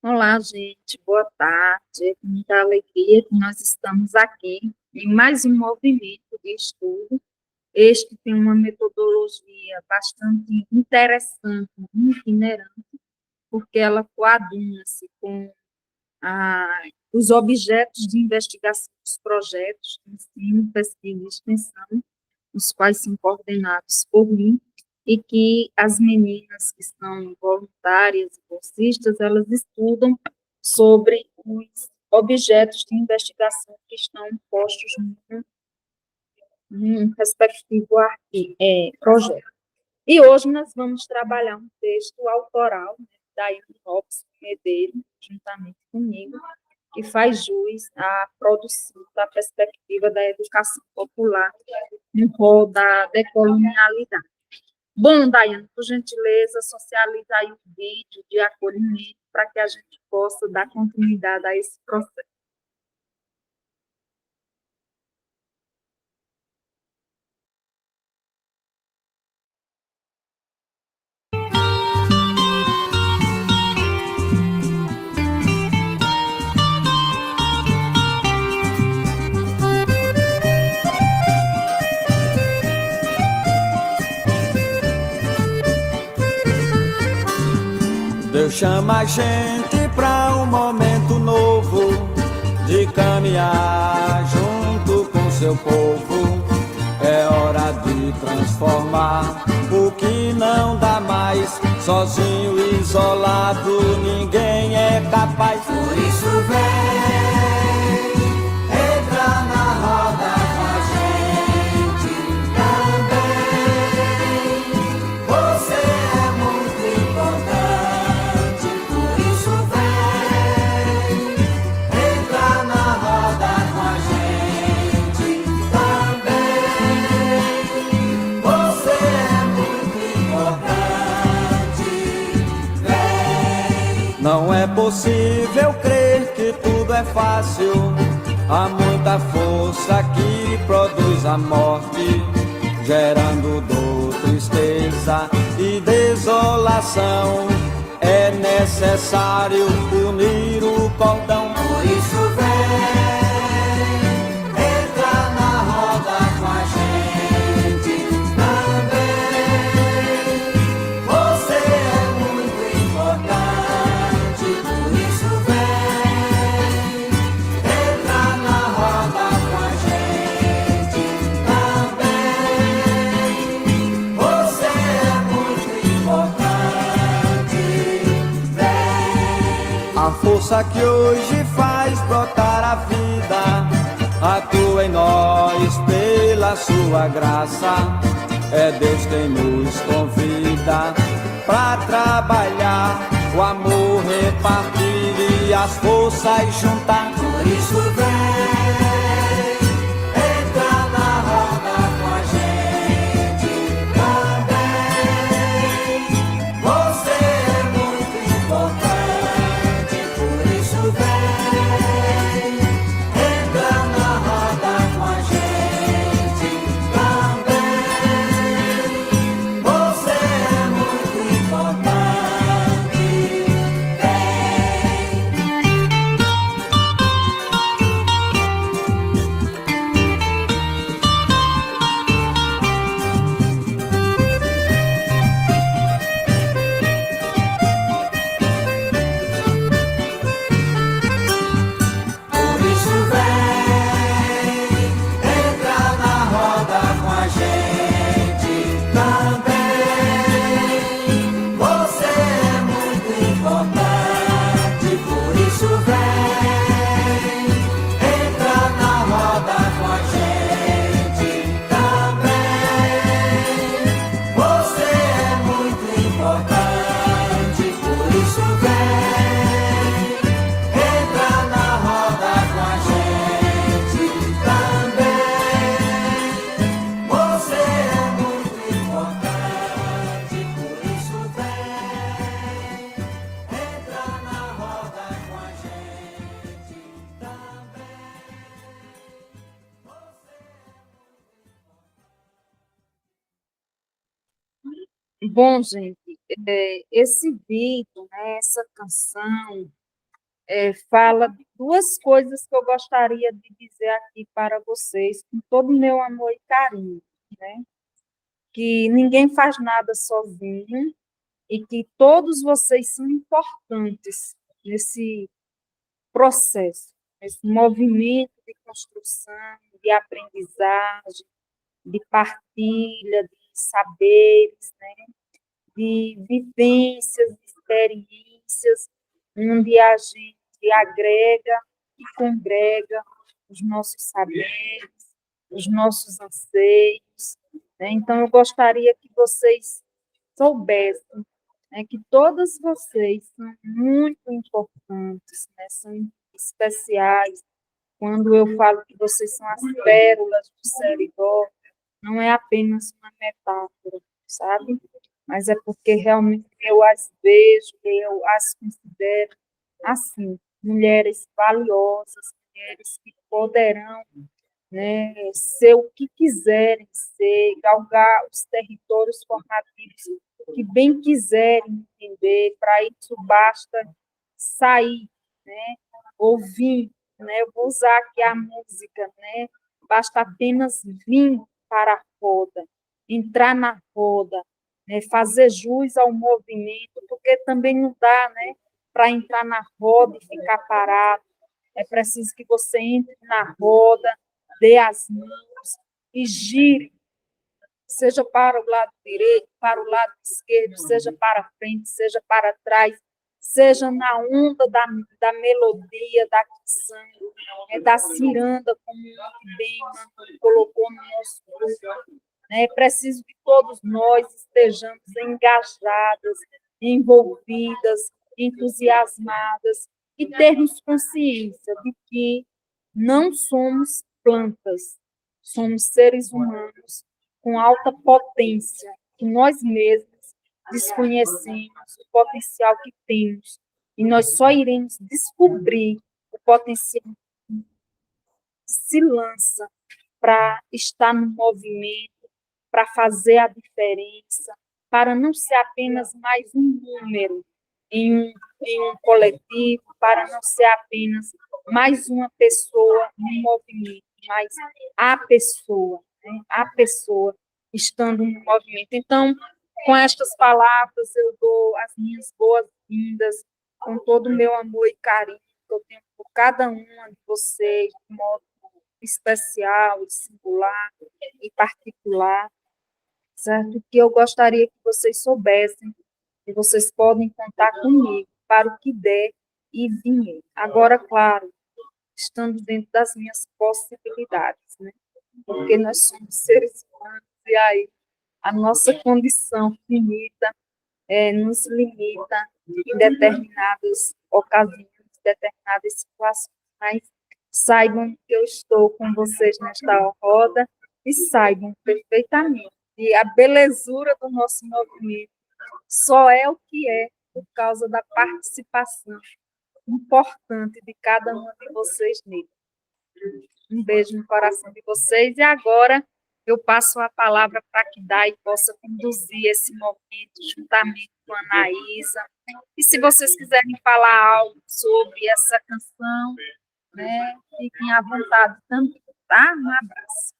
Olá, gente, boa tarde. É com muita alegria que nós estamos aqui em mais um movimento de estudo. Este tem uma metodologia bastante interessante, itinerante, porque ela coaduna-se com os objetos de investigação dos projetos de ensino, pesquisa e extensão, os quais são coordenados por mim, e que as meninas que são voluntárias e bolsistas, elas estudam sobre os objetos de investigação que estão postos num respectivo projeto. E hoje nós vamos trabalhar um texto autoral, né, da Daiane Robson Medeiros, juntamente comigo, que faz jus à produção da perspectiva da educação popular no rol da decolonialidade. Bom, Daiane, por gentileza, socializa aí o vídeo de acolhimento para que a gente possa dar continuidade a esse processo. Deus chama a gente pra um momento novo de caminhar junto com seu povo. É hora de transformar o que não dá mais. Sozinho, isolado, ninguém é capaz. Por isso vem, entra na roda com a gente também. Você é muito importante, por isso vem, entra na roda com a gente também. Você é muito importante, vem. Não é possível crer que tudo é fácil. Há muita força que produz a morte, gerando dor, tristeza e desolação. É necessário unir o cordão. Por isso vem, entra na roda com a gente também. Você é muito importante, por isso vem, entra na roda com a gente também. Você é muito importante, vem. A força que hoje faz brotar a vida atua em nós pela sua graça. É Deus quem nos convida pra trabalhar, o amor repartir e as forças juntar. Por isso vem, entra na roda com a gente também. Você é muito importante, por isso vem, entra na roda com a gente também. Você é muito importante, por isso vem, entra na roda com a gente também. Você é muito importante, por isso vem, entra na roda com a gente também. Você é muito importante, por isso vem, entra na roda com a gente também. Você é muito importante, por isso vem, entra na roda com a gente Bom, gente, esse vídeo, né, essa canção, fala duas coisas que eu gostaria de dizer aqui para vocês, com todo o meu amor e carinho, né? Que ninguém faz nada sozinho e que todos vocês são importantes nesse processo, nesse movimento de construção, de aprendizagem, de partilha, de saberes, né? De vivências, de experiências, onde a gente agrega e congrega os nossos saberes, os nossos anseios, né? Então, eu gostaria que vocês soubessem, né, que todas vocês são muito importantes, né? São especiais. Quando eu falo que vocês são as pérolas do Seridó, não é apenas uma metáfora, sabe? Mas é porque realmente eu as vejo, eu as considero assim, mulheres valiosas, mulheres que poderão, né, ser o que quiserem ser, galgar os territórios formativos que bem quiserem entender. Para isso basta sair, né, ouvir, né, eu vou usar aqui a música, né, basta apenas vir para a roda, entrar na roda, né, fazer jus ao movimento, porque também não dá, né, para entrar na roda e ficar parado. É preciso que você entre na roda, dê as mãos e gire, seja para o lado direito, para o lado esquerdo, seja para frente, seja para trás, seja na onda da melodia, da canção, da ciranda, como muito bem colocou no nosso grupo. É preciso que todos nós estejamos engajadas, envolvidas, entusiasmadas e termos consciência de que não somos plantas, somos seres humanos com alta potência, que nós mesmos desconhecemos o potencial que temos, e nós só iremos descobrir o potencial que se lança para estar no movimento, para fazer a diferença, para não ser apenas mais um número em um coletivo, para não ser apenas mais uma pessoa no movimento, mas a pessoa, né? A pessoa estando no movimento. Então, com estas palavras, eu dou as minhas boas-vindas, com todo o meu amor e carinho que eu tenho por cada uma de vocês, de modo especial, singular e particular, certo? Que eu gostaria que vocês soubessem que vocês podem contar comigo para o que der e vier. Agora, claro, estando dentro das minhas possibilidades, né? Porque nós somos seres humanos e aí a nossa condição finita nos limita em determinadas ocasiões, em determinadas situações. Mas saibam que eu estou com vocês nesta roda e saibam perfeitamente que a belezura do nosso movimento só é o que é por causa da participação importante de cada uma de vocês nele. Um beijo no coração de vocês. E agora eu passo a palavra para que Dai possa conduzir esse momento juntamente com a Anaísa. E se vocês quiserem falar algo sobre essa canção, né, fiquem à vontade também, tá? Um abraço.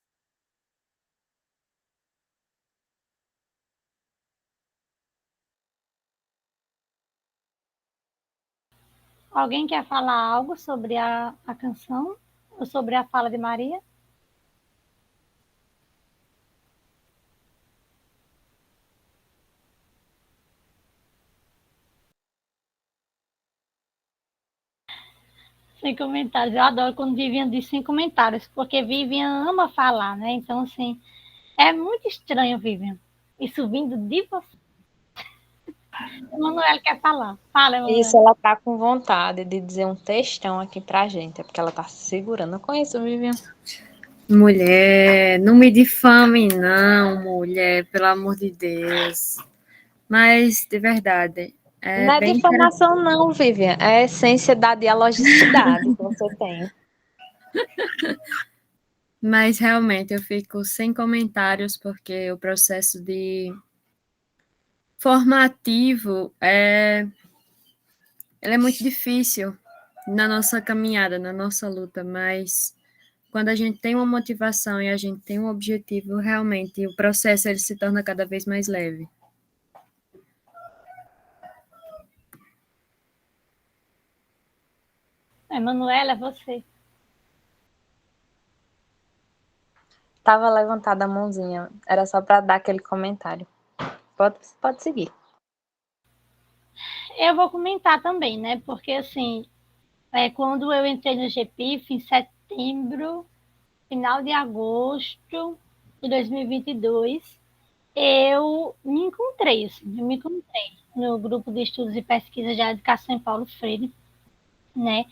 Alguém quer falar algo sobre a canção ou sobre a fala de Maria? Sem comentários. Eu adoro quando Vivian diz sem comentários, porque Vivian ama falar, né? Então, assim, é muito estranho, Vivian, isso vindo de você. Emanuele quer falar. Fala, Emanuele. Isso, ela tá com vontade de dizer um textão aqui pra gente, é porque ela tá se segurando. Eu conheço, Vivian. Mulher, não me difame, não, mulher, pelo amor de Deus. Mas, de verdade, Não é difamação, não, Vivian. É a essência da dialogicidade que você tem. Mas, realmente, eu fico sem comentários, porque o processo de formativo ele é muito difícil, na nossa caminhada, na nossa luta, mas quando a gente tem uma motivação e a gente tem um objetivo, realmente o processo ele se torna cada vez mais leve. Manuela, é você. Tava levantada a mãozinha. Era só para dar aquele comentário. Pode seguir. Eu vou comentar também, né? Porque, assim, quando eu entrei no GPIF, em setembro, final de agosto de 2022, eu me encontrei, assim, eu me encontrei no grupo de estudos e pesquisa de educação em Paulo Freire, né?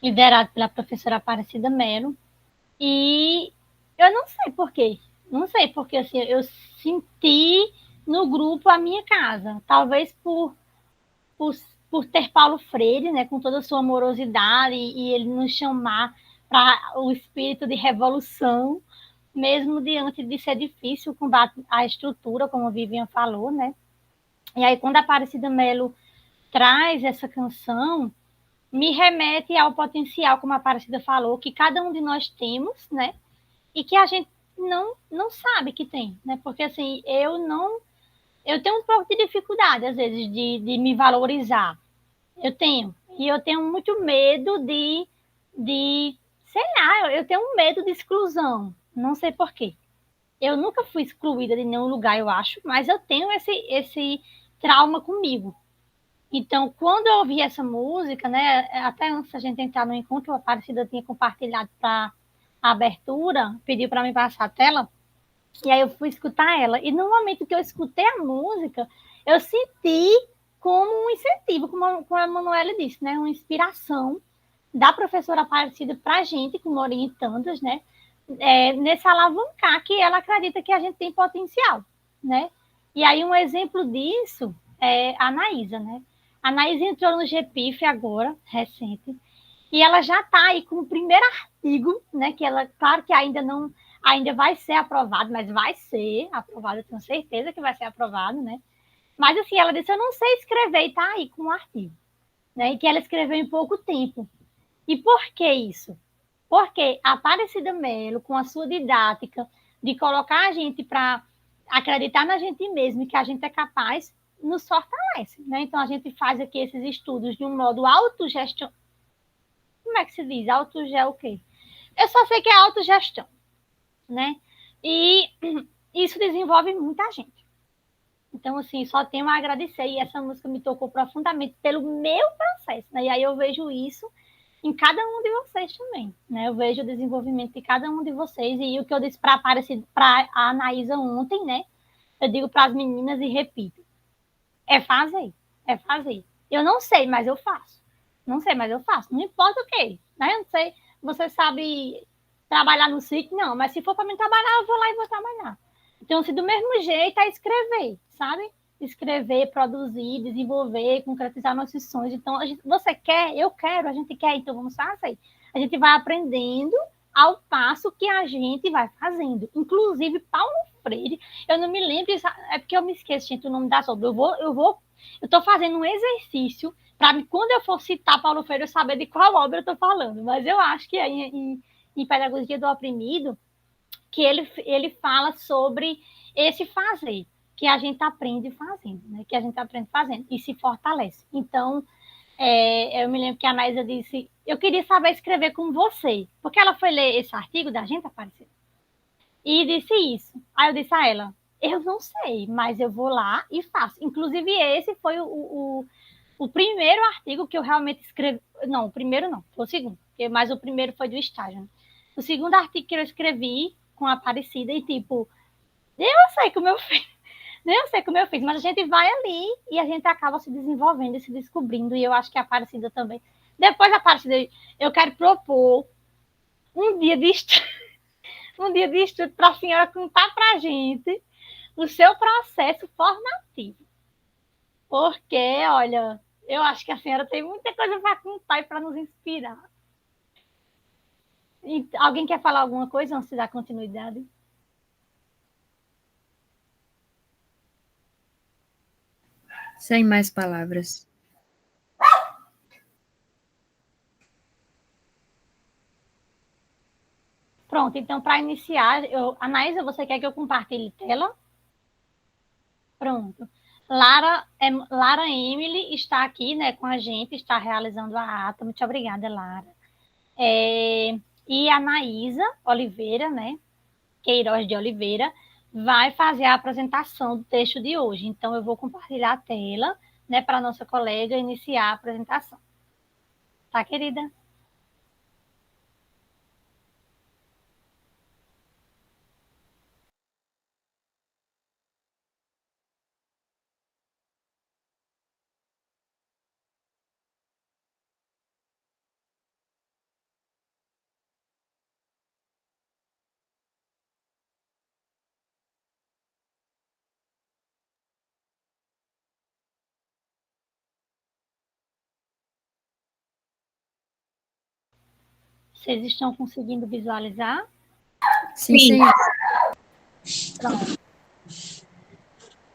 Liderado pela professora Aparecida Mello. E eu não sei por quê. Não sei porque, assim, eu senti no grupo a minha casa. Talvez por, por ter Paulo Freire, né, com toda a sua amorosidade e ele nos chamar para o espírito de revolução, mesmo diante de ser difícil o combate à estrutura, como a Vivian falou, né? E aí, quando a Aparecida Mello traz essa canção, me remete ao potencial, como a Aparecida falou, que cada um de nós temos, né? E que a gente não sabe que tem, né? Porque, assim, eu tenho um pouco de dificuldade, às vezes, de me valorizar. Eu tenho. E eu tenho muito medo sei lá, eu tenho um medo de exclusão. Não sei por quê. Eu nunca fui excluída de nenhum lugar, eu acho, mas eu tenho esse trauma comigo. Então, quando eu ouvi essa música, né, até antes da gente entrar no encontro, a Aparecida tinha compartilhado para a abertura, pediu para me passar a tela, e aí eu fui escutar ela. E no momento que eu escutei a música, eu senti como um incentivo, como a Manuela disse, né? Uma inspiração da professora Aparecida para a gente, como orientandas, né? Nesse alavancar que ela acredita que a gente tem potencial, né? E aí um exemplo disso é a Anaísa, né? A Anaísa entrou no GPIF agora, recente, e ela já está aí com o primeiro artigo, né? Que ela, claro que ainda vai ser aprovado, mas vai ser aprovado, eu tenho certeza que vai ser aprovado, né? Mas assim, ela disse, eu não sei escrever e está aí com um artigo, né? E que ela escreveu em pouco tempo. E por que isso? Porque a Aparecida Mello, com a sua didática, de colocar a gente para acreditar na gente mesmo e que a gente é capaz, nos fortalece, né? Então a gente faz aqui esses estudos de um modo autogestão. Como é que se diz? Autogestão o quê? Eu só sei que é autogestão, né? E isso desenvolve muita gente. Então, assim, só tenho a agradecer. E essa música me tocou profundamente pelo meu processo, né? E aí eu vejo isso em cada um de vocês também, né? Eu vejo o desenvolvimento de cada um de vocês. E o que eu disse para a Anaísa ontem, né? Eu digo para as meninas e repito: é fazer, é fazer. Eu não sei, mas eu faço. Não sei, mas eu faço. Não importa o quê, né? Eu não sei, você sabe trabalhar no sítio? Não, mas se for para mim trabalhar, eu vou lá e vou trabalhar. Então, se do mesmo jeito é escrever, sabe? Escrever, produzir, desenvolver, concretizar nossos sonhos. Então, você quer, eu quero, a gente quer, então vamos fazer. A gente vai aprendendo ao passo que a gente vai fazendo. Inclusive, Paulo Freire, eu não me lembro, é porque eu me esqueço, gente, o nome das obras. Eu estou fazendo um exercício para quando eu for citar Paulo Freire, eu saber de qual obra eu estou falando. Mas eu acho que é em Pedagogia do Oprimido, que ele fala sobre esse fazer, que a gente aprende fazendo, né? Que a gente aprende fazendo e se fortalece. Então, eu me lembro que a Anaísa disse, eu queria saber escrever como você, porque ela foi ler esse artigo da gente, apareceu, e disse isso. Aí eu disse a ela, eu não sei, mas eu vou lá e faço. Inclusive, esse foi o primeiro artigo que eu realmente escrevi. Não, o primeiro não, foi o segundo, mas o primeiro foi do estágio. Né? O segundo artigo que eu escrevi com a Aparecida e tipo, eu sei como eu fiz, eu sei como eu fiz, mas a gente vai ali e a gente acaba se desenvolvendo e se descobrindo, e eu acho que a Aparecida também. Depois da Aparecida, eu quero propor um dia de estudo, para a senhora contar para a gente o seu processo formativo. Porque, olha, eu acho que a senhora tem muita coisa para contar e para nos inspirar. E alguém quer falar alguma coisa antes de dar continuidade? Sem mais palavras. Pronto, então, para iniciar, Anaísa, você quer que eu compartilhe tela? Pronto. Lara Emily está aqui, né, com a gente, está realizando a ata. Muito obrigada, Lara. E a Anaísa Oliveira, né, Queiroz de Oliveira, vai fazer a apresentação do texto de hoje. Então, eu vou compartilhar a tela, né, para a nossa colega iniciar a apresentação. Tá, querida? Vocês estão conseguindo visualizar? Sim, senhor. Pronto.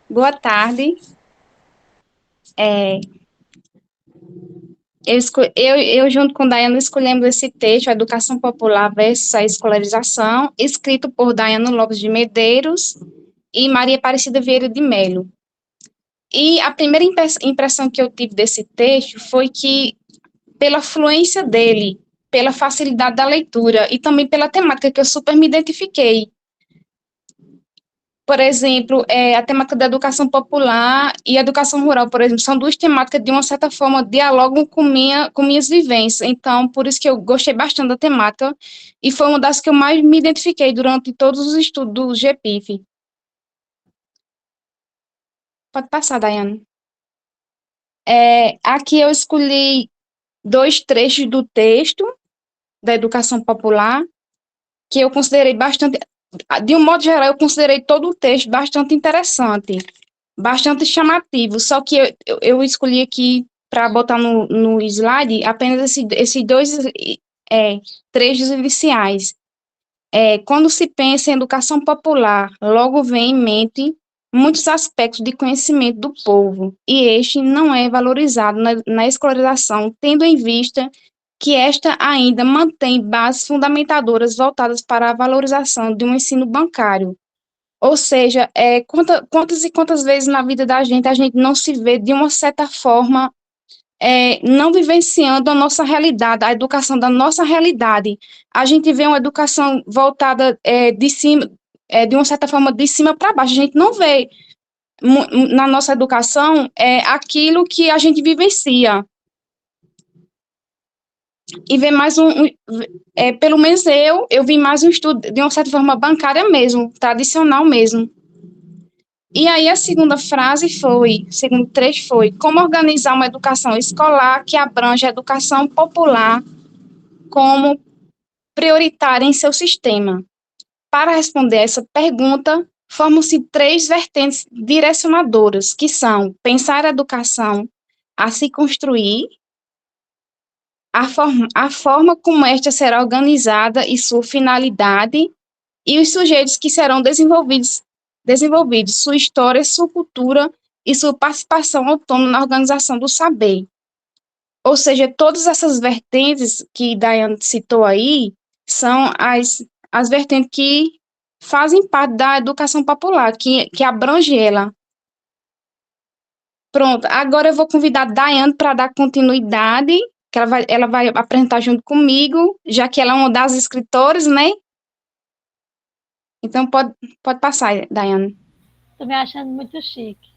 Boa tarde. Eu, junto com Daiane, escolhemos esse texto, A Educação Popular versus a Escolarização, escrito por Daiane Lopes de Medeiros e Maria Aparecida Vieira de Melo. E a primeira impressão que eu tive desse texto foi que, pela fluência dele, pela facilidade da leitura e também pela temática que eu super me identifiquei. Por exemplo, a temática da educação popular e a educação rural, por exemplo, são duas temáticas que, de uma certa forma, dialogam com minhas vivências. Então, por isso que eu gostei bastante da temática e foi uma das que eu mais me identifiquei durante todos os estudos do GPIF. Pode passar, Daiane. Aqui eu escolhi 2 trechos do texto da educação popular que eu considerei bastante, de um modo geral, eu considerei todo o texto bastante interessante, bastante chamativo, só que eu escolhi aqui para botar no slide apenas esses 2 trechos iniciais. Quando se pensa em educação popular, logo vem em mente muitos aspectos de conhecimento do povo, e este não é valorizado na escolarização, tendo em vista que esta ainda mantém bases fundamentadoras voltadas para a valorização de um ensino bancário. Ou seja, quantas e quantas vezes na vida da gente a gente não se vê, de uma certa forma, não vivenciando a nossa realidade, a educação da nossa realidade. A gente vê uma educação voltada de cima, de uma certa forma, de cima para baixo. A gente não vê na nossa educação aquilo que a gente vivencia. E ver mais pelo menos eu vi mais um estudo de uma certa forma bancária mesmo, tradicional mesmo. E aí o segundo trecho foi como organizar uma educação escolar que abrange a educação popular como prioritária em seu sistema. Para responder a essa pergunta, formam-se 3 vertentes direcionadoras, que são pensar a educação a se construir, a forma como esta será organizada e sua finalidade, e os sujeitos que serão desenvolvidos, sua história, sua cultura e sua participação autônoma na organização do saber. Ou seja, todas essas vertentes que Daiane citou aí são as vertentes que fazem parte da educação popular, que abrange ela. Pronto, agora eu vou convidar a Daiane para dar continuidade, que ela vai apresentar junto comigo, já que ela é uma das escritoras, né? Então, pode passar, Daiane. Tô me achando muito chique.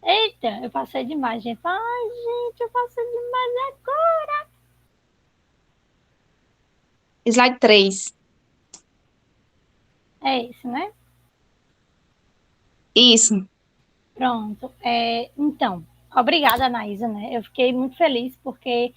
Eita, eu passei demais, gente. Ai, gente, eu passei demais agora. Slide 3. É isso, né? Isso. Pronto. Então, obrigada, Anaísa, né? Eu fiquei muito feliz porque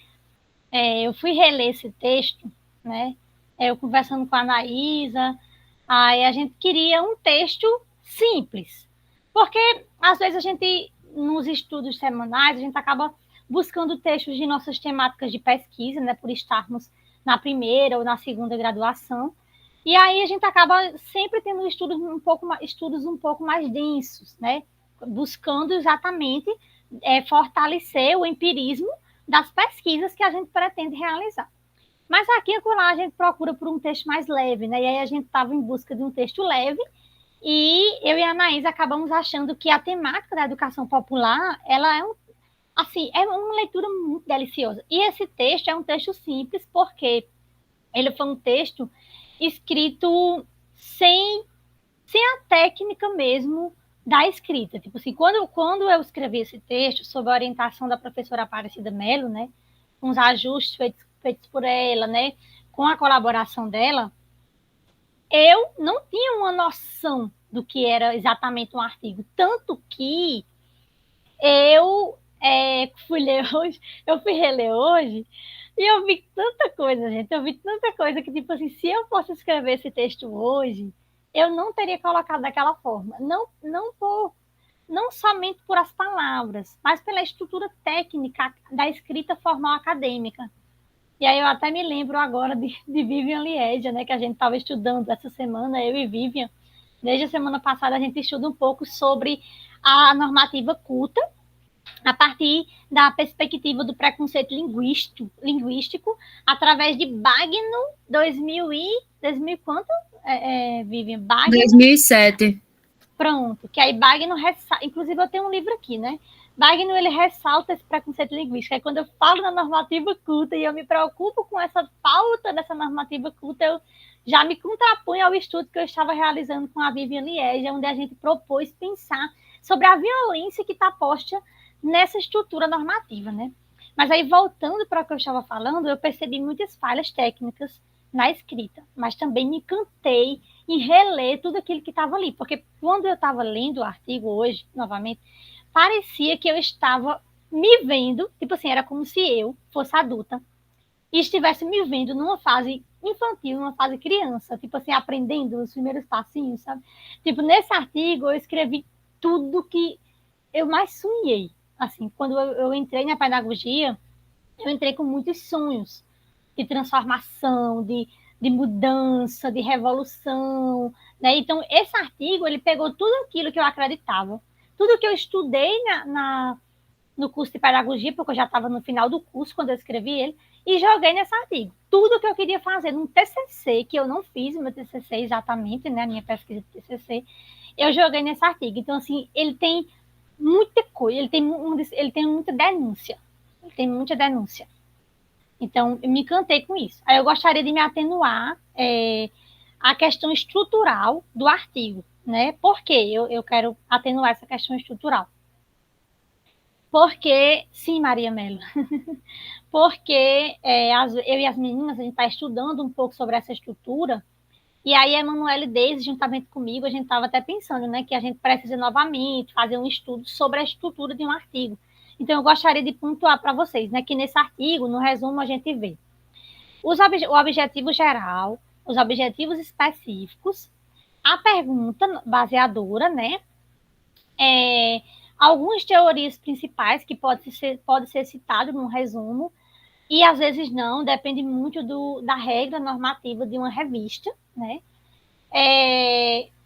eu fui reler esse texto, né? Eu conversando com a Anaísa, aí a gente queria um texto simples, porque às vezes a gente, nos estudos semanais, a gente acaba buscando textos de nossas temáticas de pesquisa, né? Por estarmos na primeira ou na segunda graduação, e aí a gente acaba sempre tendo estudos um pouco mais densos, né? Buscando exatamente fortalecer o empirismo das pesquisas que a gente pretende realizar. Mas aqui e acolá a gente procura por um texto mais leve, né? E aí a gente estava em busca de um texto leve, e eu e a Anaís acabamos achando que a temática da educação popular, ela é assim, é uma leitura muito deliciosa. E esse texto é um texto simples, porque ele foi um texto escrito sem, sem a técnica mesmo da escrita. Tipo assim, quando eu escrevi esse texto, sob a orientação da professora Aparecida Mello, né, com os ajustes feitos por ela, né, com a colaboração dela, eu não tinha uma noção do que era exatamente um artigo. Tanto que eu fui ler hoje, eu fui reler hoje, e eu vi tanta coisa, gente. Eu vi tanta coisa que, tipo assim, se eu fosse escrever esse texto hoje, eu não teria colocado daquela forma. Não somente por as palavras, mas pela estrutura técnica da escrita formal acadêmica. E aí eu até me lembro agora de Vivian Liege, né, que a gente estava estudando essa semana, eu e Vivian. Desde a semana passada a gente estuda um pouco sobre a normativa culta, a partir da perspectiva do preconceito linguístico através de Bagno 2000 quanto? Vivian, Bagno? 2007. Pronto, que aí Bagno ressalta, inclusive eu tenho um livro aqui, né? Bagno, ele ressalta esse preconceito linguístico. Aí quando eu falo na normativa culta e eu me preocupo com essa falta dessa normativa culta, eu já me contraponho ao estudo que eu estava realizando com a Vivian Liege, onde a gente propôs pensar sobre a violência que está posta nessa estrutura normativa, né? Mas aí, voltando para o que eu estava falando, eu percebi muitas falhas técnicas na escrita, mas também me encantei em reler tudo aquilo que estava ali, porque quando eu estava lendo o artigo hoje, novamente, parecia que eu estava me vendo, tipo assim, era como se eu fosse adulta e estivesse me vendo numa fase infantil, numa fase criança, tipo assim, aprendendo os primeiros passinhos, sabe? Tipo, nesse artigo eu escrevi tudo que eu mais sonhei. Assim, quando eu entrei na pedagogia, eu entrei com muitos sonhos de transformação, de mudança, de revolução, né? Então, esse artigo, ele pegou tudo aquilo que eu acreditava, tudo que eu estudei no curso de pedagogia, porque eu já estava no final do curso quando eu escrevi ele, e joguei nesse artigo. Tudo que eu queria fazer num TCC, que eu não fiz o meu TCC exatamente, né, a minha pesquisa de TCC, eu joguei nesse artigo. Então, assim, ele tem muita coisa, ele tem muita denúncia. Ele tem muita denúncia. Então, eu me encantei com isso. Aí eu gostaria de me atenuar à questão estrutural do artigo, né? Por que eu quero atenuar essa questão estrutural? Porque, sim, Maria Mello, porque eu e as meninas, a gente está estudando um pouco sobre essa estrutura, e aí a Emanuele Deise, juntamente comigo, a gente estava até pensando, né, que a gente precisa novamente fazer um estudo sobre a estrutura de um artigo. Então, eu gostaria de pontuar para vocês, né, que nesse artigo, no resumo, a gente vê o objetivo geral, os objetivos específicos, a pergunta baseadora, né, algumas teorias principais que pode ser citado num resumo, e às vezes não, depende muito da regra normativa de uma revista, né?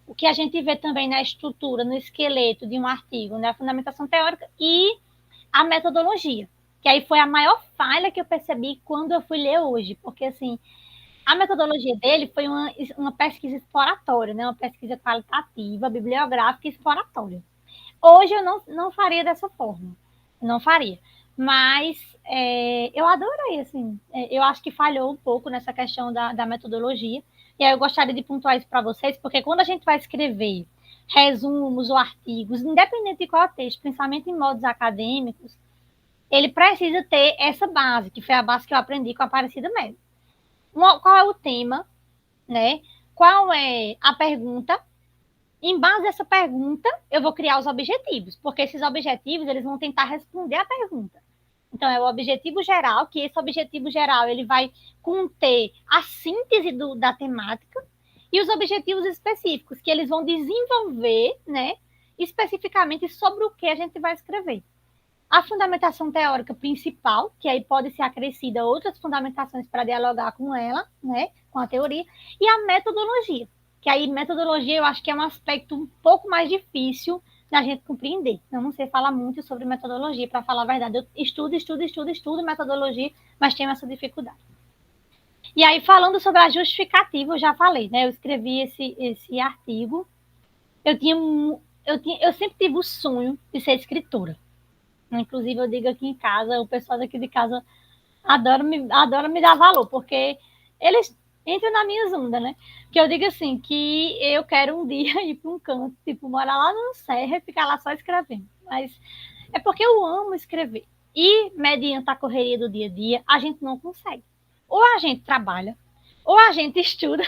O que a gente vê também na estrutura, no esqueleto de um artigo, né? A fundamentação teórica e a metodologia, que aí foi a maior falha que eu percebi quando eu fui ler hoje, porque assim, a metodologia dele foi uma pesquisa exploratória, né? Uma pesquisa qualitativa, bibliográfica e exploratória. Hoje eu não faria dessa forma, não faria. Mas eu adorei, assim, eu acho que falhou um pouco nessa questão da metodologia, e aí eu gostaria de pontuar isso para vocês, porque quando a gente vai escrever resumos ou artigos, independente de qual texto, principalmente em modos acadêmicos, ele precisa ter essa base, que foi a base que eu aprendi com a Aparecida Mello. Qual é o tema, né? Qual é a pergunta? Em base a essa pergunta, eu vou criar os objetivos, porque esses objetivos, eles vão tentar responder a pergunta. Então, é o objetivo geral, que esse objetivo geral, ele vai conter a síntese da temática, e os objetivos específicos, que eles vão desenvolver, né, especificamente sobre o que a gente vai escrever. A fundamentação teórica principal, que aí pode ser acrescida outras fundamentações para dialogar com ela, né, com a teoria, e a metodologia, que aí metodologia eu acho que é um aspecto um pouco mais difícil da gente compreender. Eu não sei falar muito sobre metodologia, para falar a verdade. Eu estudo metodologia, mas tenho essa dificuldade. E aí, falando sobre a justificativa, eu já falei, né? Eu escrevi esse artigo. Eu sempre tive o sonho de ser escritora. Inclusive, eu digo aqui em casa, o pessoal daqui de casa adora me dar valor, porque eles entram nas minhas ondas, né? Que eu digo assim, que eu quero um dia ir para um canto, tipo, morar lá no Serra e ficar lá só escrevendo. Mas é porque eu amo escrever. E, mediante a correria do dia a dia, a gente não consegue. Ou a gente trabalha, ou a gente estuda,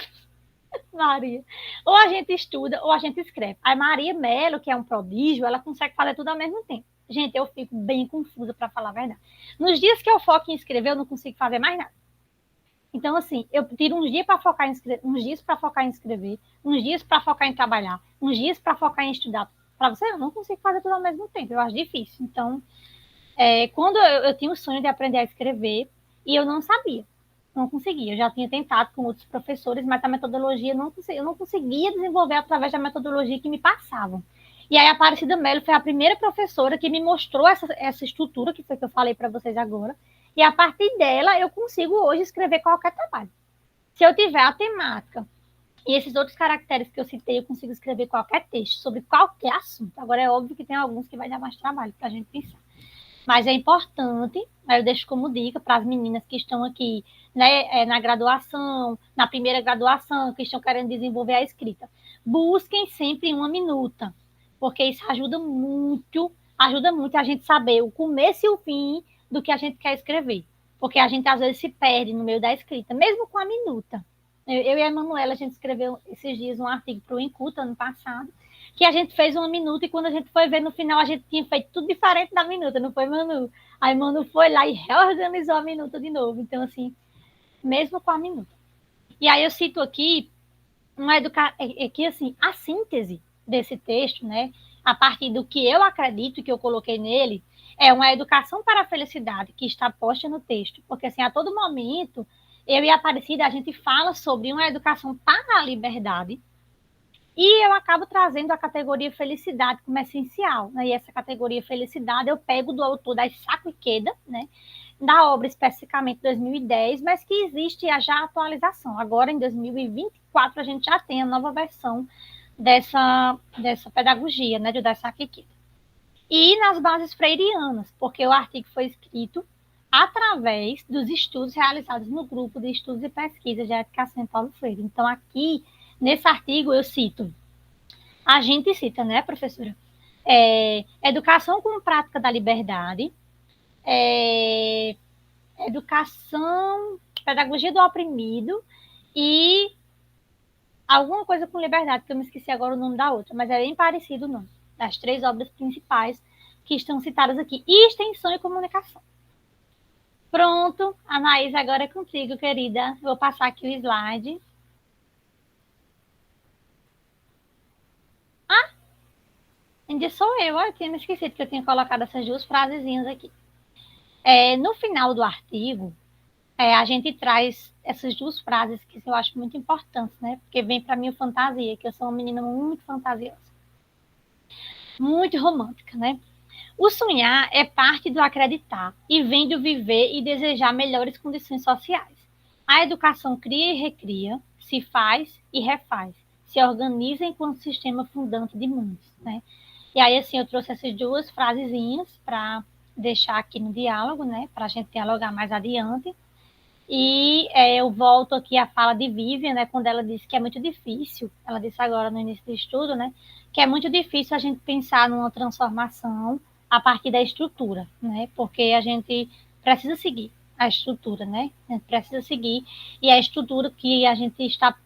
Maria, ou a gente estuda, ou a gente escreve. A Maria Mello, que é um prodígio, ela consegue fazer tudo ao mesmo tempo. Gente, eu fico bem confusa, para falar a verdade. Nos dias que eu foco em escrever, eu não consigo fazer mais nada. Então, assim, eu tiro uns dias para focar em escrever, uns dias para focar em escrever, uns dias para focar em trabalhar, uns dias para focar em estudar. Para você, eu não consigo fazer tudo ao mesmo tempo, eu acho difícil. Então, quando eu tinha o sonho de aprender a escrever, e eu não sabia, não conseguia. Eu já tinha tentado com outros professores, mas a metodologia eu não conseguia desenvolver através da metodologia que me passavam. E aí a Aparecida Mello foi a primeira professora que me mostrou essa estrutura, que foi que eu falei para vocês agora, e a partir dela eu consigo hoje escrever qualquer trabalho. Se eu tiver a temática e esses outros caracteres que eu citei, eu consigo escrever qualquer texto sobre qualquer assunto. Agora é óbvio que tem alguns que vai dar mais trabalho para a gente pensar. Mas é importante, eu deixo como dica para as meninas que estão aqui, né, na graduação, na primeira graduação, que estão querendo desenvolver a escrita. Busquem sempre uma minuta, porque isso ajuda muito a gente saber o começo e o fim do que a gente quer escrever. Porque a gente às vezes se perde no meio da escrita, mesmo com a minuta. Eu e a Emanuela, a gente escreveu esses dias um artigo para o Inculta, ano passado, que a gente fez uma minuta e quando a gente foi ver no final, a gente tinha feito tudo diferente da minuta, não foi, Manu? Aí Manu foi lá e reorganizou a minuta de novo. Então, assim, mesmo com a minuta. E aí eu cito aqui que assim, a síntese desse texto, né, a partir do que eu acredito que eu coloquei nele, é uma educação para a felicidade que está posta no texto, porque assim, a todo momento, eu e a Aparecida, a gente fala sobre uma educação para a liberdade, e eu acabo trazendo a categoria felicidade como essencial, né? E essa categoria felicidade eu pego do autor da Isaac Ikeda, né? Da obra especificamente 2010, mas que existe já a atualização. Agora, em 2024, a gente já tem a nova versão dessa pedagogia, né? Do Isaac Ikeda. E nas bases freirianas, porque o artigo foi escrito através dos estudos realizados no grupo de estudos e pesquisas de educação em Paulo Freire. Então, aqui, nesse artigo, eu cito, a gente cita, né, professora? Educação como prática da liberdade, educação, pedagogia do oprimido e alguma coisa com liberdade, que eu me esqueci agora o nome da outra, mas é bem parecido o nome, das 3 obras principais que estão citadas aqui. E extensão e comunicação. Pronto, Anaís, agora é contigo, querida. Vou passar aqui o slide. Ainda sou eu tinha me esquecido que eu tinha colocado essas 2 frasezinhas aqui. No final do artigo, a gente traz essas 2 frases que eu acho muito importantes, né? Porque vem para mim fantasia, que eu sou uma menina muito fantasiosa. Muito romântica, né? O sonhar é parte do acreditar e vem do viver e desejar melhores condições sociais. A educação cria e recria, se faz e refaz, se organiza enquanto sistema fundante de mundos, né? E aí, assim, eu trouxe essas 2 frasezinhas para deixar aqui no diálogo, né? Para a gente dialogar mais adiante. E eu volto aqui à fala de Vivian, né? Quando ela disse que é muito difícil, ela disse agora no início do estudo, né? Que é muito difícil a gente pensar numa transformação a partir da estrutura, né? Porque a gente precisa seguir a estrutura, né? A gente precisa seguir. E a estrutura que a gente está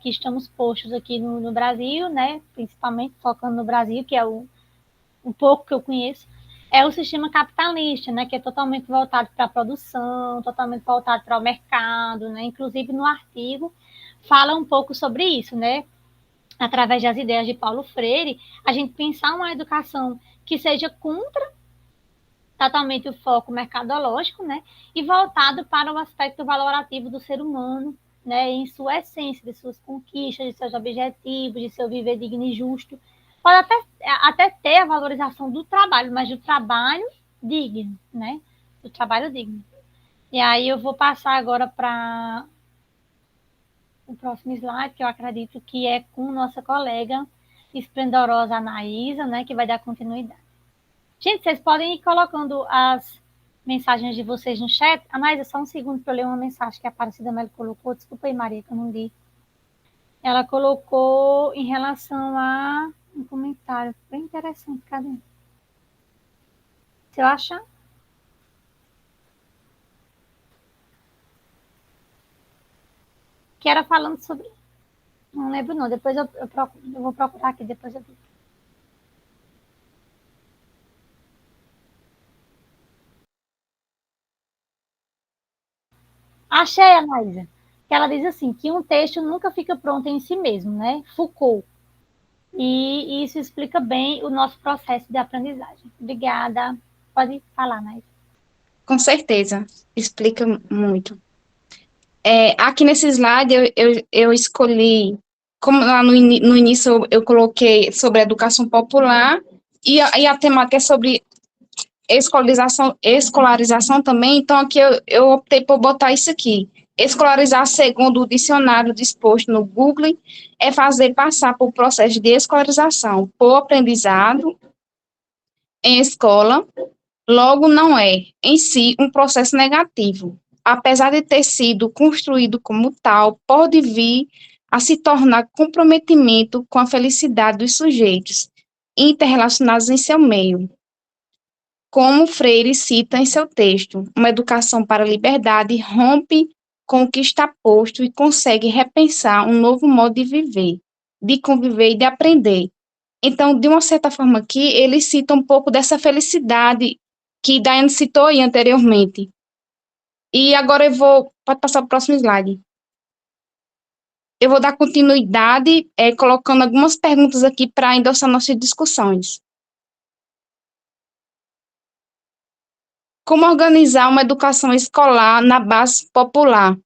que estamos postos aqui no Brasil, né? Principalmente focando no Brasil, que é um pouco que eu conheço, é o sistema capitalista, né, que é totalmente voltado para a produção, totalmente voltado para o mercado, né, inclusive no artigo fala um pouco sobre isso, né, através das ideias de Paulo Freire, a gente pensar uma educação que seja contra totalmente o foco mercadológico, né, e voltado para o aspecto valorativo do ser humano, né, em sua essência, de suas conquistas, de seus objetivos, de seu viver digno e justo. Pode até ter a valorização do trabalho, mas do trabalho digno, né? Do trabalho digno. E aí eu vou passar agora para o próximo slide, que eu acredito que é com nossa colega esplendorosa Anaísa, né, que vai dar continuidade. Gente, vocês podem ir colocando as mensagens de vocês no chat. Anaísa, só um segundo para eu ler uma mensagem que a Aparecida Melo colocou. Desculpa aí, Maria, que eu não li. Ela colocou em relação a um comentário bem interessante. Cadê? Você acha? Que era falando sobre... Não lembro não, depois eu vou procurar aqui, depois eu digo. Achei, Anaísa, que ela diz assim, que um texto nunca fica pronto em si mesmo, né? Foucault. E isso explica bem o nosso processo de aprendizagem. Obrigada. Pode falar, Anaísa. Com certeza, explica muito. Aqui nesse slide eu escolhi, como lá no início eu coloquei sobre educação popular, e a temática é sobre escolarização também, então aqui eu optei por botar isso aqui. Escolarizar, segundo o dicionário disposto no Google, é fazer passar por processo de escolarização por aprendizado em escola, logo não é, em si, um processo negativo. Apesar de ter sido construído como tal, pode vir a se tornar comprometimento com a felicidade dos sujeitos interrelacionados em seu meio. Como Freire cita em seu texto, uma educação para a liberdade rompe com o que está posto e consegue repensar um novo modo de viver, de conviver e de aprender. Então, de uma certa forma aqui, ele cita um pouco dessa felicidade que Daiane citou aí anteriormente. E agora pode passar para o próximo slide. Eu vou dar continuidade, colocando algumas perguntas aqui para endossar nossas discussões. Como organizar uma educação escolar na base popular?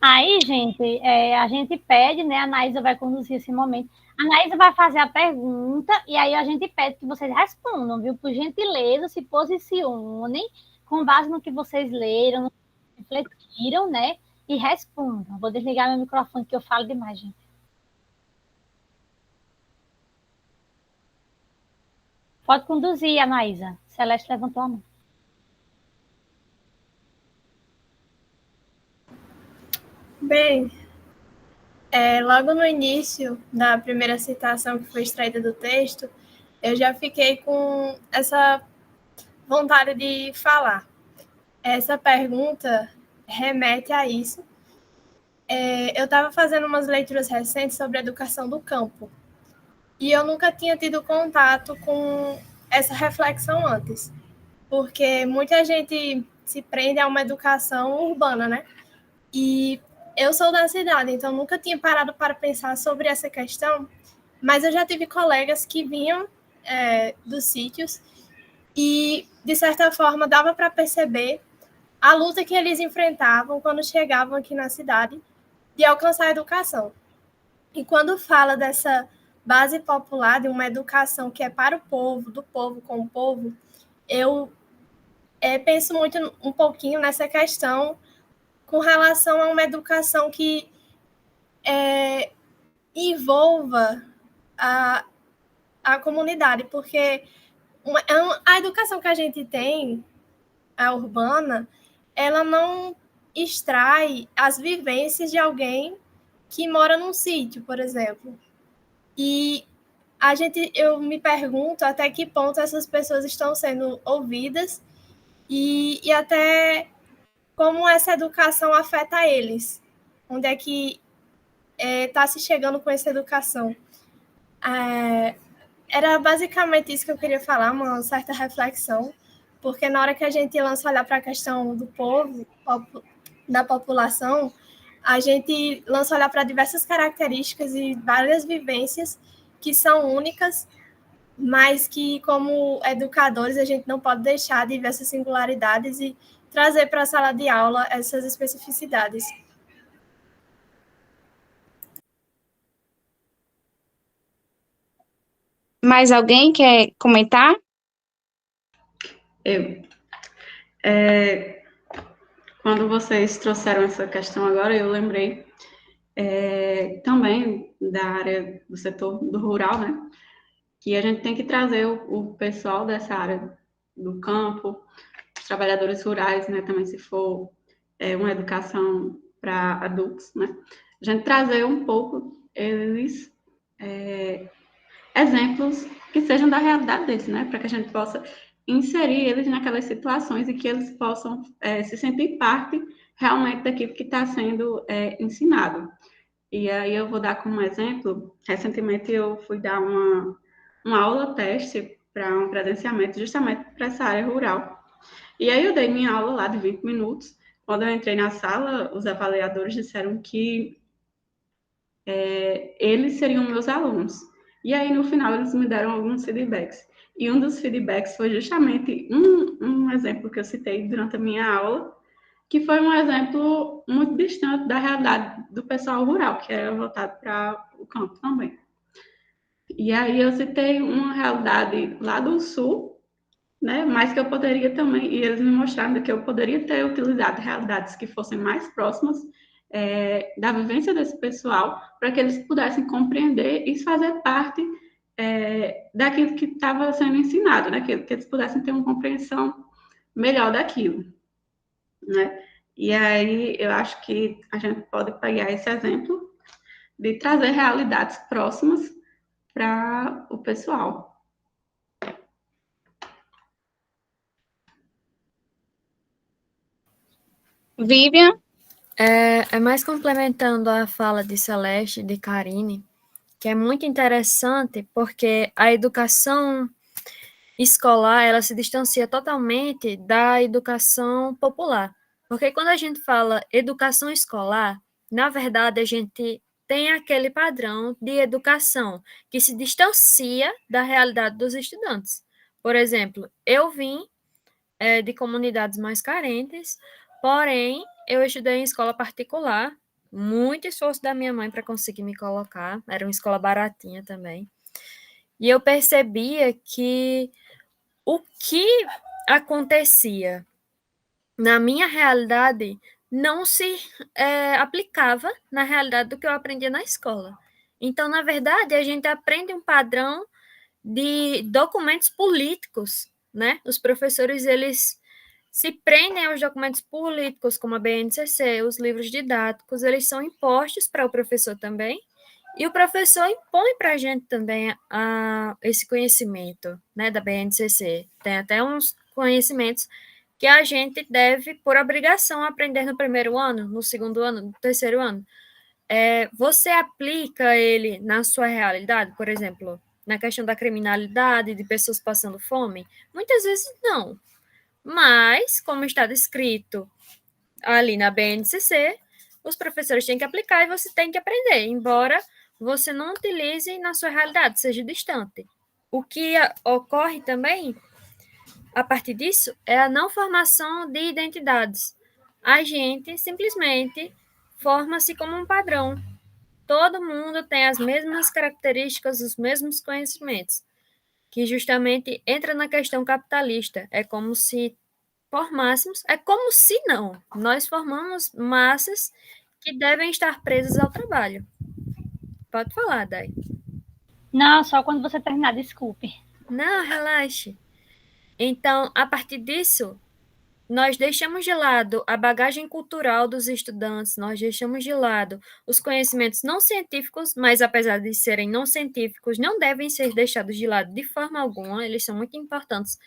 Aí, gente, a gente pede, né? A Anaísa vai conduzir esse momento. A Anaísa vai fazer a pergunta e aí a gente pede que vocês respondam, viu? Por gentileza, se posicionem com base no que vocês leram, no que refletiram, né? E respondam. Vou desligar meu microfone que eu falo demais, gente. Pode conduzir, Anaísa. Celeste levantou a mão. Bem, logo no início da primeira citação que foi extraída do texto, eu já fiquei com essa vontade de falar. Essa pergunta remete a isso. Eu estava fazendo umas leituras recentes sobre a educação do campo, e eu nunca tinha tido contato com essa reflexão antes, porque muita gente se prende a uma educação urbana, né? E eu sou da cidade, então nunca tinha parado para pensar sobre essa questão, mas eu já tive colegas que vinham dos sítios e, de certa forma, dava para perceber a luta que eles enfrentavam quando chegavam aqui na cidade de alcançar a educação. E quando fala dessa base popular, de uma educação que é para o povo, do povo com o povo, eu penso muito um pouquinho nessa questão com relação a uma educação que envolva a comunidade, porque a educação que a gente tem, a urbana, ela não extrai as vivências de alguém que mora num sítio, por exemplo. E eu me pergunto até que ponto essas pessoas estão sendo ouvidas e até como essa educação afeta eles. Onde é que está se chegando com essa educação? Era basicamente isso que eu queria falar, uma certa reflexão, porque na hora que a gente lança olhar para a questão do povo, da população, a gente lança olhar para diversas características e várias vivências que são únicas, mas que, como educadores, a gente não pode deixar de ver essas singularidades e trazer para a sala de aula essas especificidades. Mais alguém quer comentar? Eu. quando vocês trouxeram essa questão agora, eu lembrei também da área do setor do rural, né? Que a gente tem que trazer o pessoal dessa área do campo, os trabalhadores rurais, né? Também se for uma educação para adultos, né? A gente trazer um pouco eles exemplos que sejam da realidade deles, né? Para que a gente possa inserir eles naquelas situações e que eles possam se sentir parte realmente daquilo que está sendo ensinado. E aí eu vou dar como exemplo, recentemente eu fui dar uma aula teste para um credenciamento justamente para essa área rural. E aí eu dei minha aula lá de 20 minutos. Quando eu entrei na sala, os avaliadores disseram que eles seriam meus alunos. E aí, no final, eles me deram alguns feedbacks. E um dos feedbacks foi justamente um exemplo que eu citei durante a minha aula, que foi um exemplo muito distante da realidade do pessoal rural, que era voltado para o campo também. E aí eu citei uma realidade lá do sul, né, mas que eu poderia também, e eles me mostraram que eu poderia ter utilizado realidades que fossem mais próximas da vivência desse pessoal, para que eles pudessem compreender e fazer parte daquilo que estava sendo ensinado, né, que eles pudessem ter uma compreensão melhor daquilo, né? E aí eu acho que a gente pode pegar esse exemplo de trazer realidades próximas para o pessoal. Vivian? É mais complementando a fala de Celeste, de Karine, que é muito interessante porque a educação escolar, ela se distancia totalmente da educação popular. Porque quando a gente fala educação escolar, na verdade, a gente tem aquele padrão de educação que se distancia da realidade dos estudantes. Por exemplo, eu vim de comunidades mais carentes, porém, eu estudei em escola particular, muito esforço da minha mãe para conseguir me colocar, era uma escola baratinha também. E eu percebia que o que acontecia na minha realidade não se aplicava na realidade do que eu aprendia na escola. Então, na verdade, a gente aprende um padrão de documentos políticos, né? Os professores, eles se prendem aos documentos políticos, como a BNCC, os livros didáticos, eles são impostos para o professor também, e o professor impõe para a gente também esse conhecimento, né, da BNCC. Tem até uns conhecimentos que a gente deve, por obrigação, aprender no primeiro ano, no segundo ano, no terceiro ano. Você aplica ele na sua realidade, por exemplo, na questão da criminalidade, de pessoas passando fome? Muitas vezes não. Mas, como está descrito ali na BNCC, os professores têm que aplicar e você tem que aprender, embora você não utilize na sua realidade, seja distante. O que ocorre também, a partir disso, é a não formação de identidades. A gente simplesmente forma-se como um padrão. Todo mundo tem as mesmas características, os mesmos conhecimentos, que justamente entra na questão capitalista. É como se formássemos, é como se não, nós formamos massas que devem estar presas ao trabalho. Pode falar, Dai. Não, só quando você terminar, desculpe. Não, relaxe. Então, a partir disso, nós deixamos de lado a bagagem cultural dos estudantes, nós deixamos de lado os conhecimentos não científicos, mas apesar de serem não científicos, não devem ser deixados de lado de forma alguma, eles são muito importantes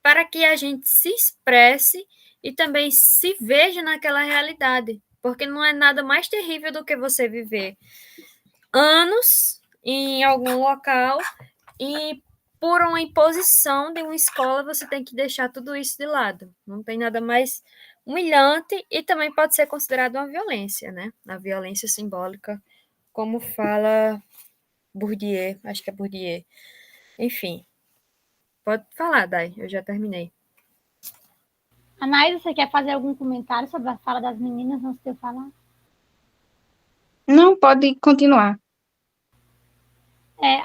para que a gente se expresse e também se veja naquela realidade, porque não é nada mais terrível do que você viver anos em algum local e por uma imposição de uma escola você tem que deixar tudo isso de lado. Não tem nada mais humilhante e também pode ser considerado uma violência, né? A violência simbólica, como fala Bourdieu, acho que é Bourdieu. Enfim, pode falar, Dai, eu já terminei. Anaísa, você quer fazer algum comentário sobre a fala das meninas antes de eu falar? Não, pode continuar.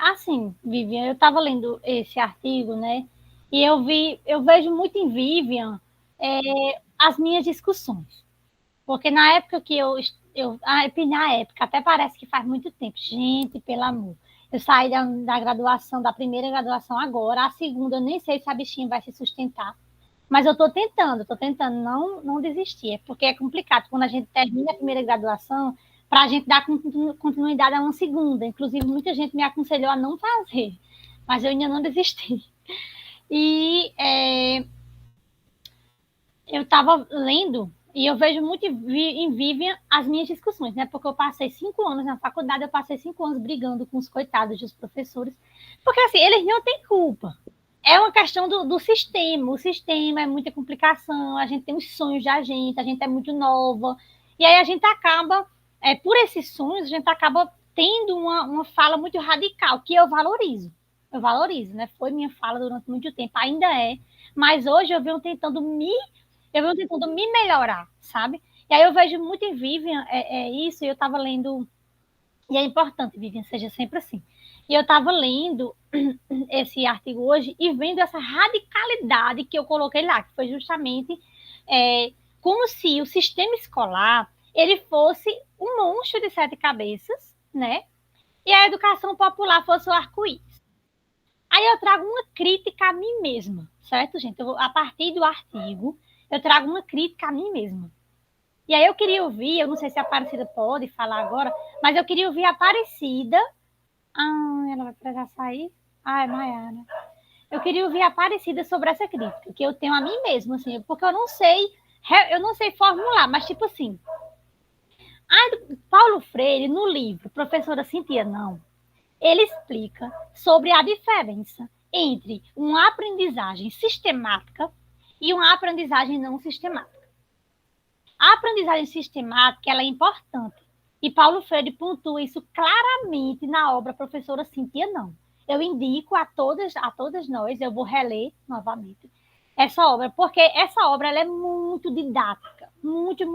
Assim, Vivian, eu estava lendo esse artigo, né? E eu vejo muito em Vivian as minhas discussões. Porque na época que na época, até parece que faz muito tempo. Gente, pelo amor. Eu saí da graduação, da primeira graduação agora, a segunda, eu nem sei se a bichinha vai se sustentar. Mas eu estou tentando não desistir, porque é complicado. Quando a gente termina a primeira graduação, para a gente dar continuidade a uma segunda. Inclusive, muita gente me aconselhou a não fazer, mas eu ainda não desisti. E eu estava lendo, e eu vejo muito em Vivian as minhas discussões, né? Porque eu passei 5 anos na faculdade, eu passei 5 anos brigando com os coitados dos professores, porque assim, eles não têm culpa. É uma questão do sistema. O sistema é muita complicação, a gente tem os sonhos a gente é muito nova, e aí a gente acaba, por esses sonhos, a gente acaba tendo uma fala muito radical, que eu valorizo, né? Foi minha fala durante muito tempo, ainda é, mas hoje eu venho tentando me melhorar, sabe? E aí eu vejo muito em Vivian isso, e eu estava lendo, e é importante, Vivian, seja sempre assim. E eu estava lendo esse artigo hoje e vendo essa radicalidade que eu coloquei lá, que foi justamente como se o sistema escolar ele fosse um monstro de 7 cabeças, né? E a educação popular fosse o arco-íris. Aí eu trago uma crítica a mim mesma, certo, gente? A partir do artigo, eu trago uma crítica a mim mesma. E aí eu queria ouvir, eu não sei se a Aparecida pode falar agora, mas eu queria ouvir a Aparecida. Ela vai precisar sair? É Maiara. Eu queria ouvir a Aparecida sobre essa crítica, que eu tenho a mim mesma, assim, porque eu não sei formular, mas tipo assim, Paulo Freire, no livro Professora Cintia Não, ele explica sobre a diferença entre uma aprendizagem sistemática e uma aprendizagem não sistemática. A aprendizagem sistemática ela é importante, e Paulo Freire pontua isso claramente na obra Professora Cintia Não. Eu indico a todas nós, eu vou reler novamente essa obra, porque essa obra ela é muito didática, muito.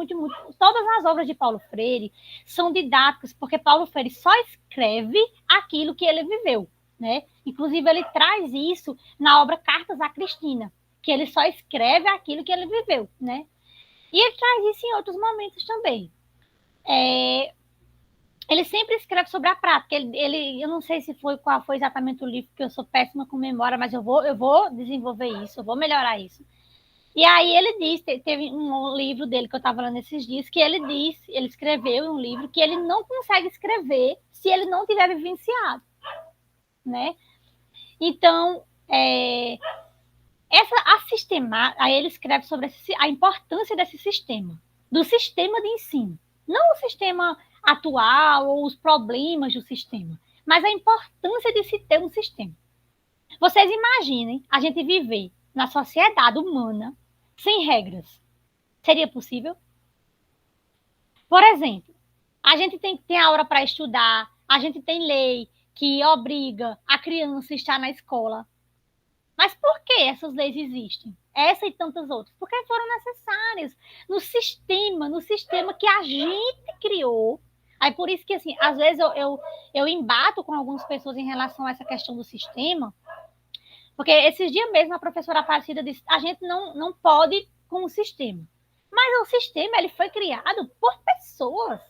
Todas as obras de Paulo Freire são didáticas, porque Paulo Freire só escreve aquilo que ele viveu, né? Inclusive, ele traz isso na obra Cartas à Cristina, que ele só escreve aquilo que ele viveu, né? E ele traz isso em outros momentos também. Ele sempre escreve sobre a prática. Eu não sei qual foi exatamente o livro, porque eu sou péssima com memória, mas eu vou desenvolver isso, eu vou melhorar isso. E aí ele diz, teve um livro dele que eu estava lendo esses dias, que ele escreveu um livro que ele não consegue escrever se ele não tiver vivenciado, né? Então, aí ele escreve sobre a importância desse sistema, do sistema de ensino. Não o sistema atual ou os problemas do sistema, mas a importância de se ter um sistema. Vocês imaginem a gente viver na sociedade humana sem regras. Seria possível? Por exemplo, a gente tem a hora para estudar, a gente tem lei que obriga a criança a estar na escola. Mas por que essas leis existem? Essa e tantas outras? Porque foram necessárias no sistema que a gente criou. Aí por isso que, assim, às vezes eu embato com algumas pessoas em relação a essa questão do sistema, porque esses dias mesmo a professora Aparecida disse, a gente não pode com o sistema. Mas o sistema, ele foi criado por pessoas.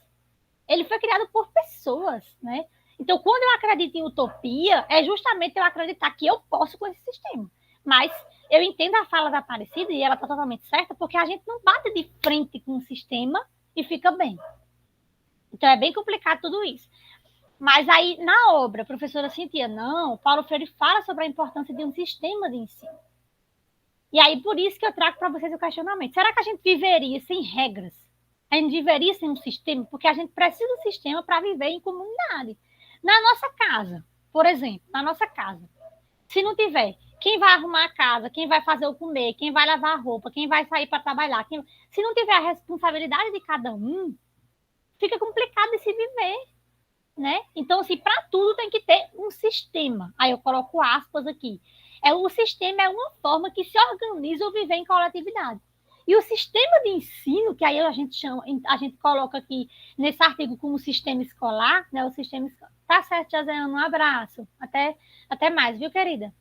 Ele foi criado por pessoas, né? Então, quando eu acredito em utopia, é justamente eu acreditar que eu posso com esse sistema. Mas eu entendo a fala da Aparecida, e ela está totalmente certa, porque a gente não bate de frente com o sistema e fica bem. Então, é bem complicado tudo isso. Mas aí, na obra, Professora Cintia Não, Paulo Freire fala sobre a importância de um sistema de ensino. E aí, por isso que eu trago para vocês o questionamento. Será que a gente viveria sem regras? A gente viveria sem um sistema? Porque a gente precisa de um sistema para viver em comunidade. Na nossa casa, por exemplo, se não tiver, quem vai arrumar a casa, quem vai fazer o comer, quem vai lavar a roupa, quem vai sair para trabalhar, se não tiver a responsabilidade de cada um, fica complicado de se viver, né? Então, assim, para tudo tem que ter um sistema. Aí eu coloco aspas aqui. O sistema é uma forma que se organiza ou viver em coletividade. E o sistema de ensino, que aí a gente coloca aqui nesse artigo como sistema escolar, né? O sistema escolar. Tá certo, Josiane, um abraço. Até mais, viu, querida?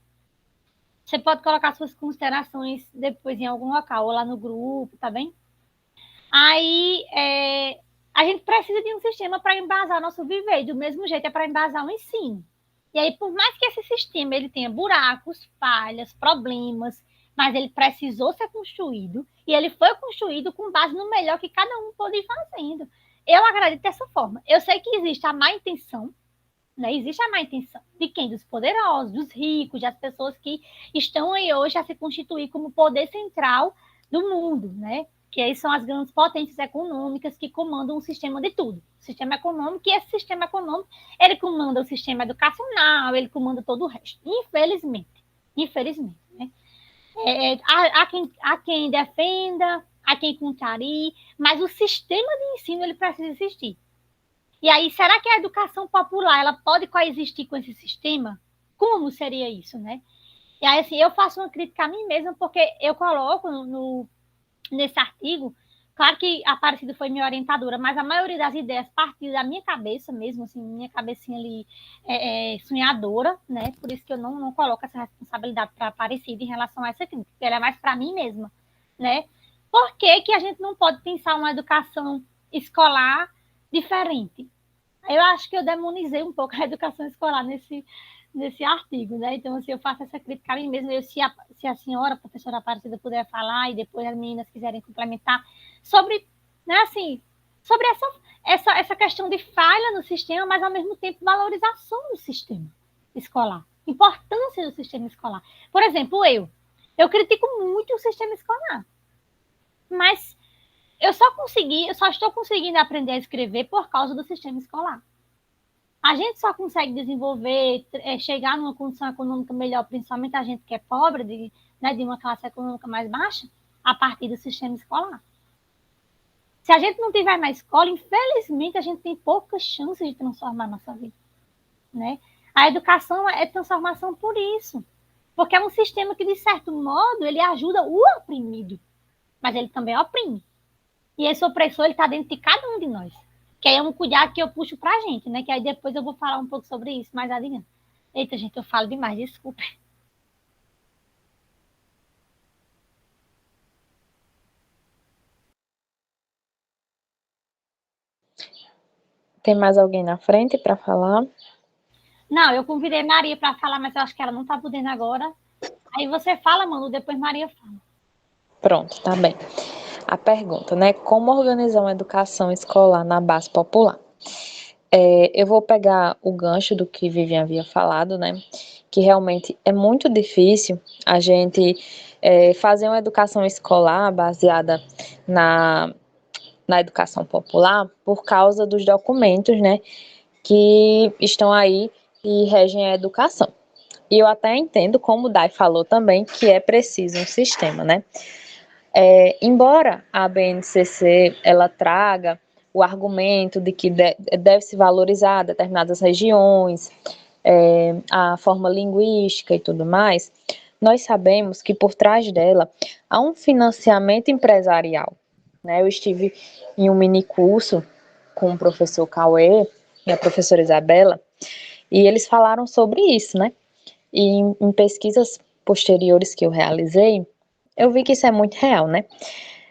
Você pode colocar suas considerações depois em algum local, ou lá no grupo, tá bem? Aí, a gente precisa de um sistema para embasar nosso viver, do mesmo jeito é para embasar o ensino. E aí, por mais que esse sistema ele tenha buracos, falhas, problemas, mas ele precisou ser construído, e ele foi construído com base no melhor que cada um pôde ir fazendo. Eu acredito dessa forma. Eu sei que existe a má intenção, né? Existe a má intenção de quem? Dos poderosos, dos ricos, das pessoas que estão aí hoje a se constituir como poder central do mundo, né? Que aí são as grandes potências econômicas que comandam o sistema de tudo. O sistema econômico, e esse sistema econômico, ele comanda o sistema educacional, ele comanda todo o resto. Infelizmente, né? Há quem defenda, há quem contrarie, mas o sistema de ensino, ele precisa existir. E aí, será que a educação popular, ela pode coexistir com esse sistema? Como seria isso, né? E aí, assim, eu faço uma crítica a mim mesma, porque eu coloco nesse artigo, claro que a Aparecida foi minha orientadora, mas a maioria das ideias partiu da minha cabeça mesmo, assim, minha cabecinha ali sonhadora, né? Por isso que eu não coloco essa responsabilidade para a Aparecida em relação a essa crítica, porque ela é mais para mim mesma, né? Por que a gente não pode pensar uma educação escolar diferente? Eu acho que eu demonizei um pouco a educação escolar nesse artigo, né? Então, assim, eu faço essa crítica a mim mesma. Se a senhora, a professora Aparecida, puder falar, e depois as meninas quiserem complementar, sobre, né, assim, sobre essa questão de falha no sistema, mas, ao mesmo tempo, valorização do sistema escolar, importância do sistema escolar. Por exemplo, eu critico muito o sistema escolar, mas eu só estou conseguindo aprender a escrever por causa do sistema escolar. A gente só consegue desenvolver, chegar numa condição econômica melhor, principalmente a gente que é pobre, de uma classe econômica mais baixa, a partir do sistema escolar. Se a gente não tiver na escola, infelizmente, a gente tem poucas chances de transformar a nossa vida, né? A educação é transformação por isso, porque é um sistema que, de certo modo, ele ajuda o oprimido, mas ele também oprime. E esse opressor, ele está dentro de cada um de nós. Que aí é um cuidado que eu puxo pra gente, né? Que aí depois eu vou falar um pouco sobre isso mais adiante. Eita, gente, eu falo demais, desculpa. Tem mais alguém na frente para falar? Não, eu convidei Maria para falar, mas eu acho que ela não está podendo agora. Aí você fala, Manu, depois Maria fala. Pronto, tá bem. A pergunta, né? Como organizar uma educação escolar na base popular? Eu vou pegar o gancho do que Vivian havia falado, né? Que realmente é muito difícil a gente fazer uma educação escolar baseada na educação popular por causa dos documentos, né? Que estão aí e regem a educação. E eu até entendo, como o Dai falou também, que é preciso um sistema, né? Embora a BNCC ela traga o argumento de que deve se valorizar determinadas regiões, a forma linguística e tudo mais, nós sabemos que por trás dela há um financiamento empresarial, né? Eu estive em um mini curso com o professor Cauê e a professora Isabela, e eles falaram sobre isso, né? E em pesquisas posteriores que eu realizei, eu vi que isso é muito real, né?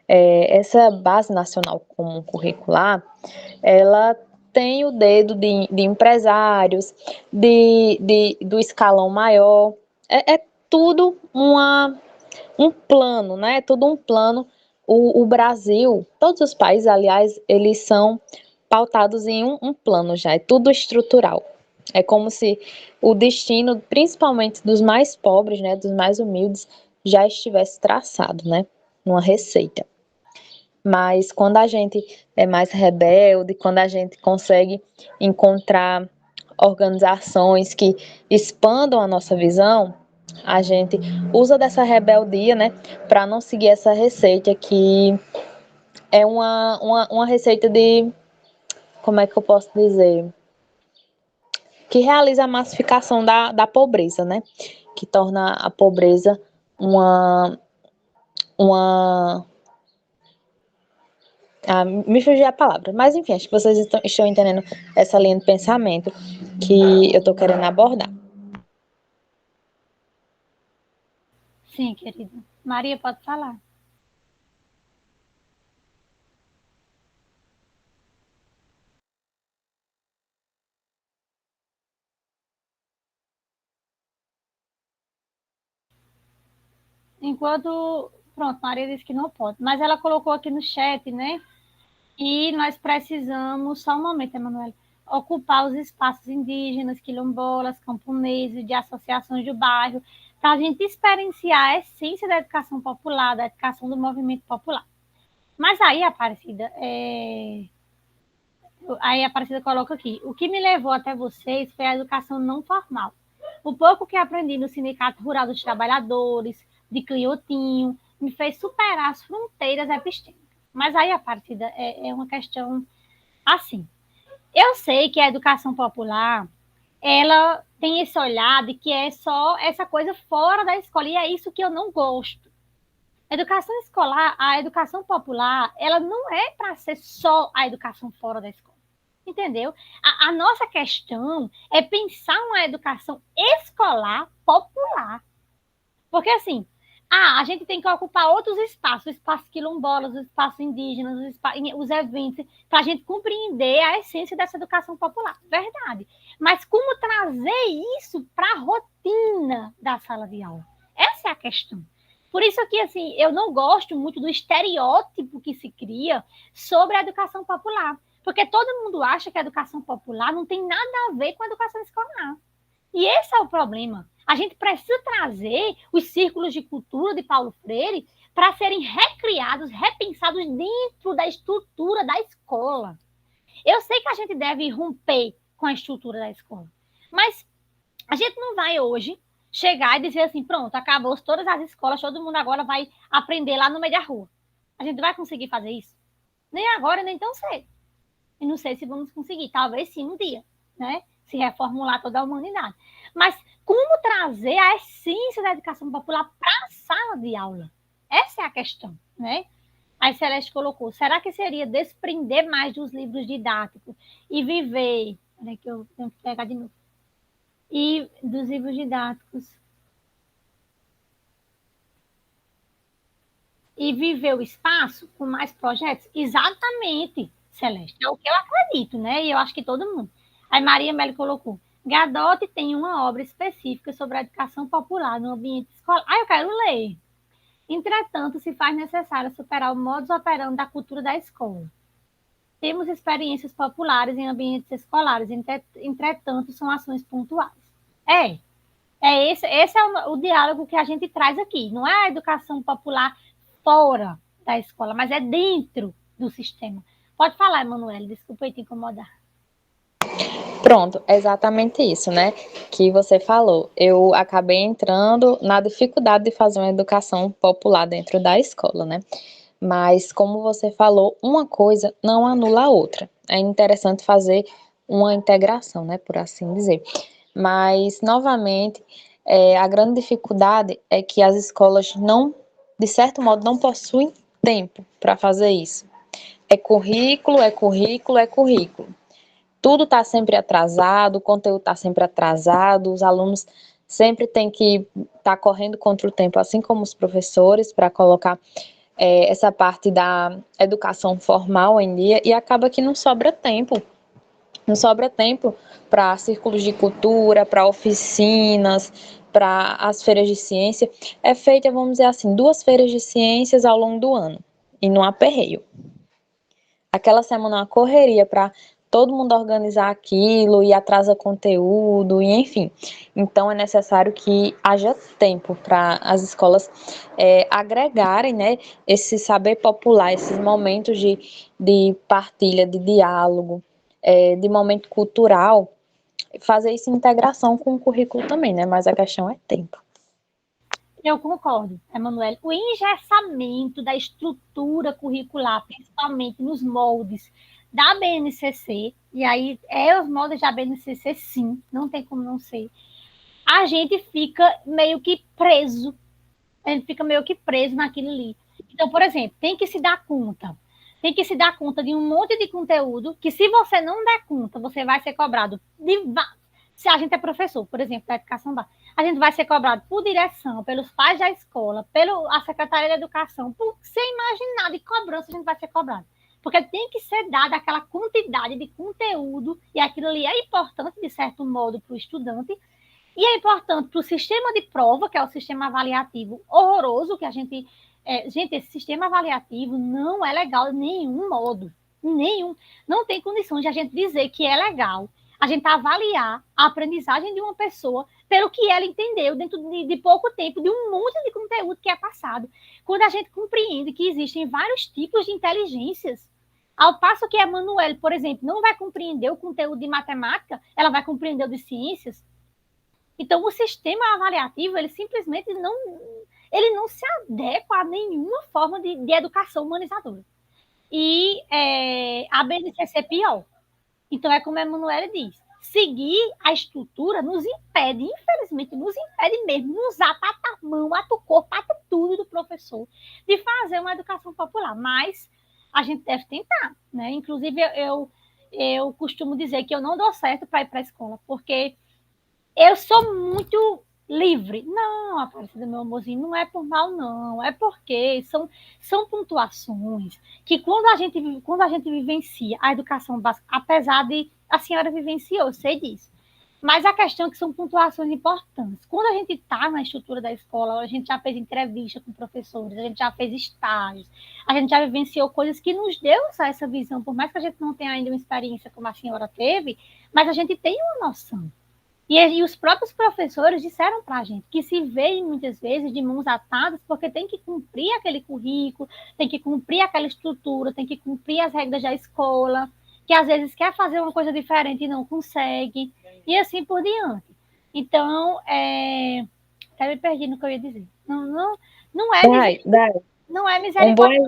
Essa base nacional comum curricular, ela tem o dedo de empresários, do escalão maior, é tudo um plano, né? É tudo um plano. O Brasil, todos os países, aliás, eles são pautados em um plano já, é tudo estrutural. É como se o destino, principalmente dos mais pobres, né, dos mais humildes, já estivesse traçado, né, numa receita. Mas quando a gente é mais rebelde, quando a gente consegue encontrar organizações que expandam a nossa visão, a gente usa dessa rebeldia, né, para não seguir essa receita que é uma receita de, como é que eu posso dizer, que realiza a massificação da pobreza, né? Que torna a pobreza me fugiu a palavra, mas enfim, acho que vocês estão entendendo essa linha de pensamento que eu estou querendo abordar. Sim, querida. Maria, pode falar. Enquanto, pronto, Maria disse que não pode, mas ela colocou aqui no chat, né? E nós precisamos, só um momento, Emanuele, ocupar os espaços indígenas, quilombolas, camponeses, de associações do bairro, para a gente experienciar a essência da educação popular, da educação do movimento popular. Mas aí, Aparecida coloca aqui, o que me levou até vocês foi a educação não formal. O pouco que aprendi no Sindicato Rural dos Trabalhadores, de Cliotinho, me fez superar as fronteiras epistêmicas. Mas aí, Aparecida, é uma questão assim. Eu sei que a educação popular, ela tem esse olhar de que é só essa coisa fora da escola, e é isso que eu não gosto. A educação escolar, a educação popular, ela não é para ser só a educação fora da escola. Entendeu? A nossa questão é pensar uma educação escolar popular. Porque, assim, a gente tem que ocupar outros espaços, os espaços quilombolas, os espaços indígenas, os eventos, para a gente compreender a essência dessa educação popular. Verdade. Mas como trazer isso para a rotina da sala de aula? Essa é a questão. Por isso que, assim, eu não gosto muito do estereótipo que se cria sobre a educação popular. Porque todo mundo acha que a educação popular não tem nada a ver com a educação escolar. E esse é o problema. A gente precisa trazer os círculos de cultura de Paulo Freire para serem recriados, repensados dentro da estrutura da escola. Eu sei que a gente deve romper com a estrutura da escola, mas a gente não vai hoje chegar e dizer assim, pronto, acabou todas as escolas, todo mundo agora vai aprender lá no meio da rua. A gente vai conseguir fazer isso? Nem agora, nem tão cedo. E não sei se vamos conseguir, talvez sim um dia, né? Se reformular toda a humanidade. Mas como trazer a essência da educação popular para a sala de aula? Essa é a questão, né? Aí Celeste colocou, será que seria desprender mais dos livros didáticos e viver... Olha que eu tenho que pegar de novo. E dos livros didáticos. E viver o espaço com mais projetos? Exatamente, Celeste. É o que eu acredito, né? E eu acho que todo mundo. Aí Maria Melo colocou, Gadotti tem uma obra específica sobre a educação popular no ambiente escolar. Ah, eu quero ler. Entretanto, se faz necessário superar o modus operandi da cultura da escola. Temos experiências populares em ambientes escolares, entretanto, são ações pontuais. Esse é o diálogo que a gente traz aqui. Não é a educação popular fora da escola, mas é dentro do sistema. Pode falar, Emanuele, desculpa aí te incomodar. Pronto, exatamente isso, né? Que você falou. Eu acabei entrando na dificuldade de fazer uma educação popular dentro da escola, né? Mas, como você falou, uma coisa não anula a outra. É interessante fazer uma integração, né? Por assim dizer. Mas, novamente, a grande dificuldade é que as escolas não, de certo modo, não possuem tempo para fazer isso. É currículo, é currículo, é currículo. Tudo está sempre atrasado, o conteúdo está sempre atrasado, os alunos sempre têm que estar correndo contra o tempo, assim como os professores, para colocar essa parte da educação formal em dia, e acaba que não sobra tempo. Não sobra tempo para círculos de cultura, para oficinas, para as feiras de ciência. É feita, vamos dizer assim, 2 feiras de ciências ao longo do ano, e não aperreio. Aquela semana uma correria para todo mundo organizar aquilo e atrasa conteúdo, e enfim. Então, é necessário que haja tempo para as escolas agregarem, né, esse saber popular, esses momentos de partilha, de diálogo, de momento cultural, fazer isso em integração com o currículo também, né, mas a questão é tempo. Eu concordo, Emanuele. O engessamento da estrutura curricular, principalmente nos moldes da BNCC, e aí os moldes da BNCC, sim, não tem como não ser, a gente fica meio que preso naquilo ali. Então, por exemplo, tem que se dar conta de um monte de conteúdo que, se você não der conta, você vai ser cobrado. Se a gente é professor, por exemplo, da educação básica, a gente vai ser cobrado por direção, pelos pais da escola, pela Secretaria da Educação, sem imaginar de cobrança a gente vai ser cobrado. Porque tem que ser dada aquela quantidade de conteúdo, e aquilo ali é importante, de certo modo, para o estudante, e é importante para o sistema de prova, que é o sistema avaliativo horroroso, que a gente... gente, esse sistema avaliativo não é legal de nenhum modo. Nenhum. Não tem condições de a gente dizer que é legal a gente avaliar a aprendizagem de uma pessoa pelo que ela entendeu dentro de pouco tempo, de um monte de conteúdo que é passado. Quando a gente compreende que existem vários tipos de inteligências, ao passo que a Emanuele, por exemplo, não vai compreender o conteúdo de matemática, ela vai compreender o de ciências. Então, o sistema avaliativo, ele simplesmente não se adequa a nenhuma forma de educação humanizadora. E a BNCC é pior. Então, é como a Emanuele diz, seguir a estrutura nos impede, infelizmente, nos impede mesmo, nos ata a mão, ata o corpo, ata tudo do professor, de fazer uma educação popular. Mas a gente deve tentar, né? Inclusive, eu costumo dizer que eu não dou certo para ir para a escola, porque eu sou muito livre. Não, Aparecida, meu amorzinho, não é por mal, não. É porque são pontuações que quando a gente vivencia a educação básica, apesar de a senhora vivenciou, eu sei disso. Mas a questão é que são pontuações importantes. Quando a gente está na estrutura da escola, a gente já fez entrevista com professores, a gente já fez estágios, a gente já vivenciou coisas que nos deu essa visão, por mais que a gente não tenha ainda uma experiência como a senhora teve, mas a gente tem uma noção. E os próprios professores disseram para a gente que se veem muitas vezes de mãos atadas porque tem que cumprir aquele currículo, tem que cumprir aquela estrutura, tem que cumprir as regras da escola, que às vezes quer fazer uma coisa diferente e não consegue, e assim por diante. Então, até me perdi no que eu ia dizer. Não é misericórdia. Não é misericórdia.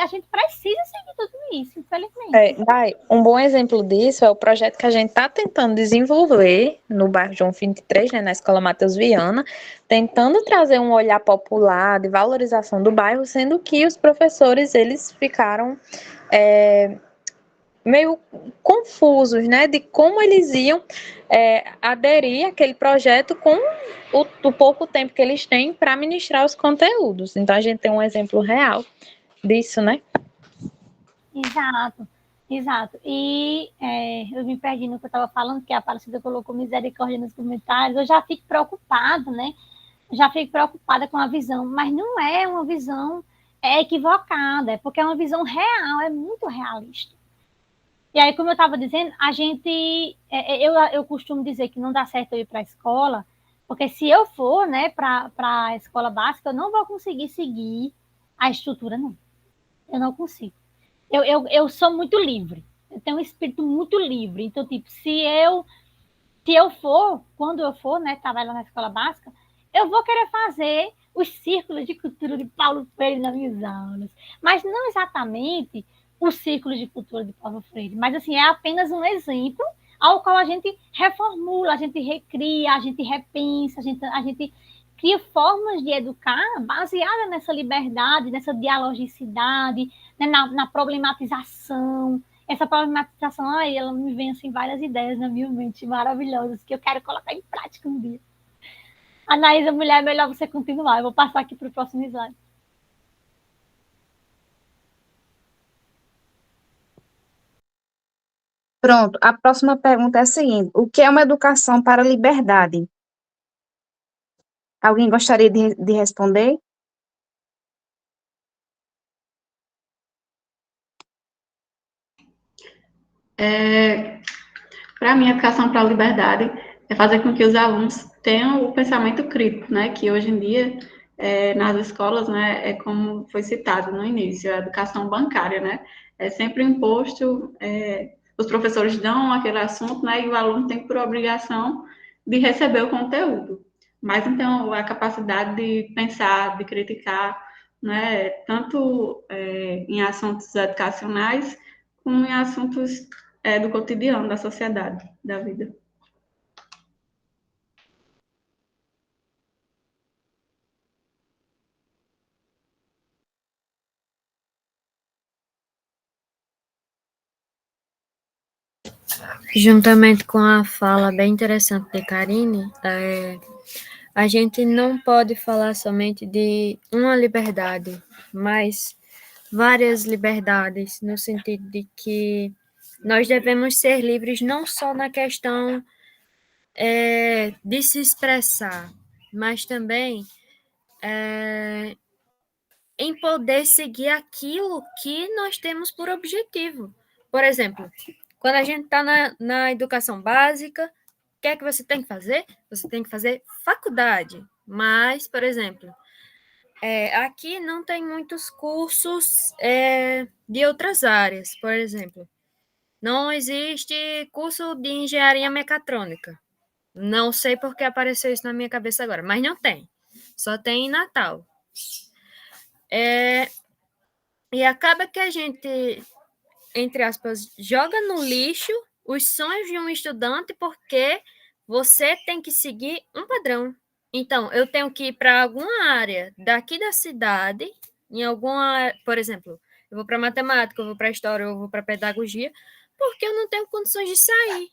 A gente precisa seguir tudo isso, infelizmente. Um bom exemplo disso é o projeto que a gente está tentando desenvolver no bairro João 23, né, na Escola Matheus Viana, tentando trazer um olhar popular de valorização do bairro, sendo que os professores eles ficaram meio confusos, né, de como eles iam aderir àquele projeto com o pouco tempo que eles têm para ministrar os conteúdos. Então, a gente tem um exemplo real disso, né? Exato. E eu me perdi no que eu estava falando, que a Aparecida colocou misericórdia nos comentários. Eu já fico preocupada, né? Já fico preocupada com a visão, mas não é uma visão equivocada, é porque é uma visão real, é muito realista. E aí, como eu estava dizendo, a gente, eu costumo dizer que não dá certo eu ir para a escola, porque se eu for, né, para a escola básica, eu não vou conseguir seguir a estrutura, não. Eu não consigo. Eu sou muito livre. Eu tenho um espírito muito livre. Então, tipo, se eu for, quando eu for, né, trabalhar na escola básica, eu vou querer fazer os círculos de cultura de Paulo Freire nas minhas aulas. Mas não exatamente os círculos de cultura de Paulo Freire. Mas, assim, é apenas um exemplo ao qual a gente reformula, a gente recria, a gente repensa, a gente cria formas de educar baseada nessa liberdade, nessa dialogicidade, né, na problematização. Essa problematização, ela me vem assim várias ideias na minha mente maravilhosas que eu quero colocar em prática um dia. Anaísa, mulher, é melhor você continuar. Eu vou passar aqui para o próximo slide. Pronto, a próxima pergunta é a seguinte: o que é uma educação para a liberdade? Alguém gostaria de responder? Para mim, a educação para a liberdade é fazer com que os alunos tenham o pensamento crítico, né? Que hoje em dia, nas escolas, né, é como foi citado no início, a educação bancária, né? É sempre imposto, os professores dão aquele assunto, né? E o aluno tem por obrigação de receber o conteúdo. Mas, então, a capacidade de pensar, de criticar, né? Tanto em assuntos educacionais, como em assuntos do cotidiano, da sociedade, da vida. Juntamente com a fala bem interessante de Karine, a gente não pode falar somente de uma liberdade, mas várias liberdades, no sentido de que nós devemos ser livres não só na questão de se expressar, mas também em poder seguir aquilo que nós temos por objetivo. Por exemplo, quando a gente está na educação básica, o que é que você tem que fazer? Você tem que fazer faculdade. Mas, por exemplo, aqui não tem muitos cursos de outras áreas. Por exemplo, não existe curso de engenharia mecatrônica. Não sei por que apareceu isso na minha cabeça agora, mas não tem. Só tem em Natal. E acaba que a gente, entre aspas, joga no lixo os sonhos de um estudante porque você tem que seguir um padrão. Então, eu tenho que ir para alguma área daqui da cidade, em alguma, por exemplo, eu vou para matemática, eu vou para história, eu vou para pedagogia, porque eu não tenho condições de sair.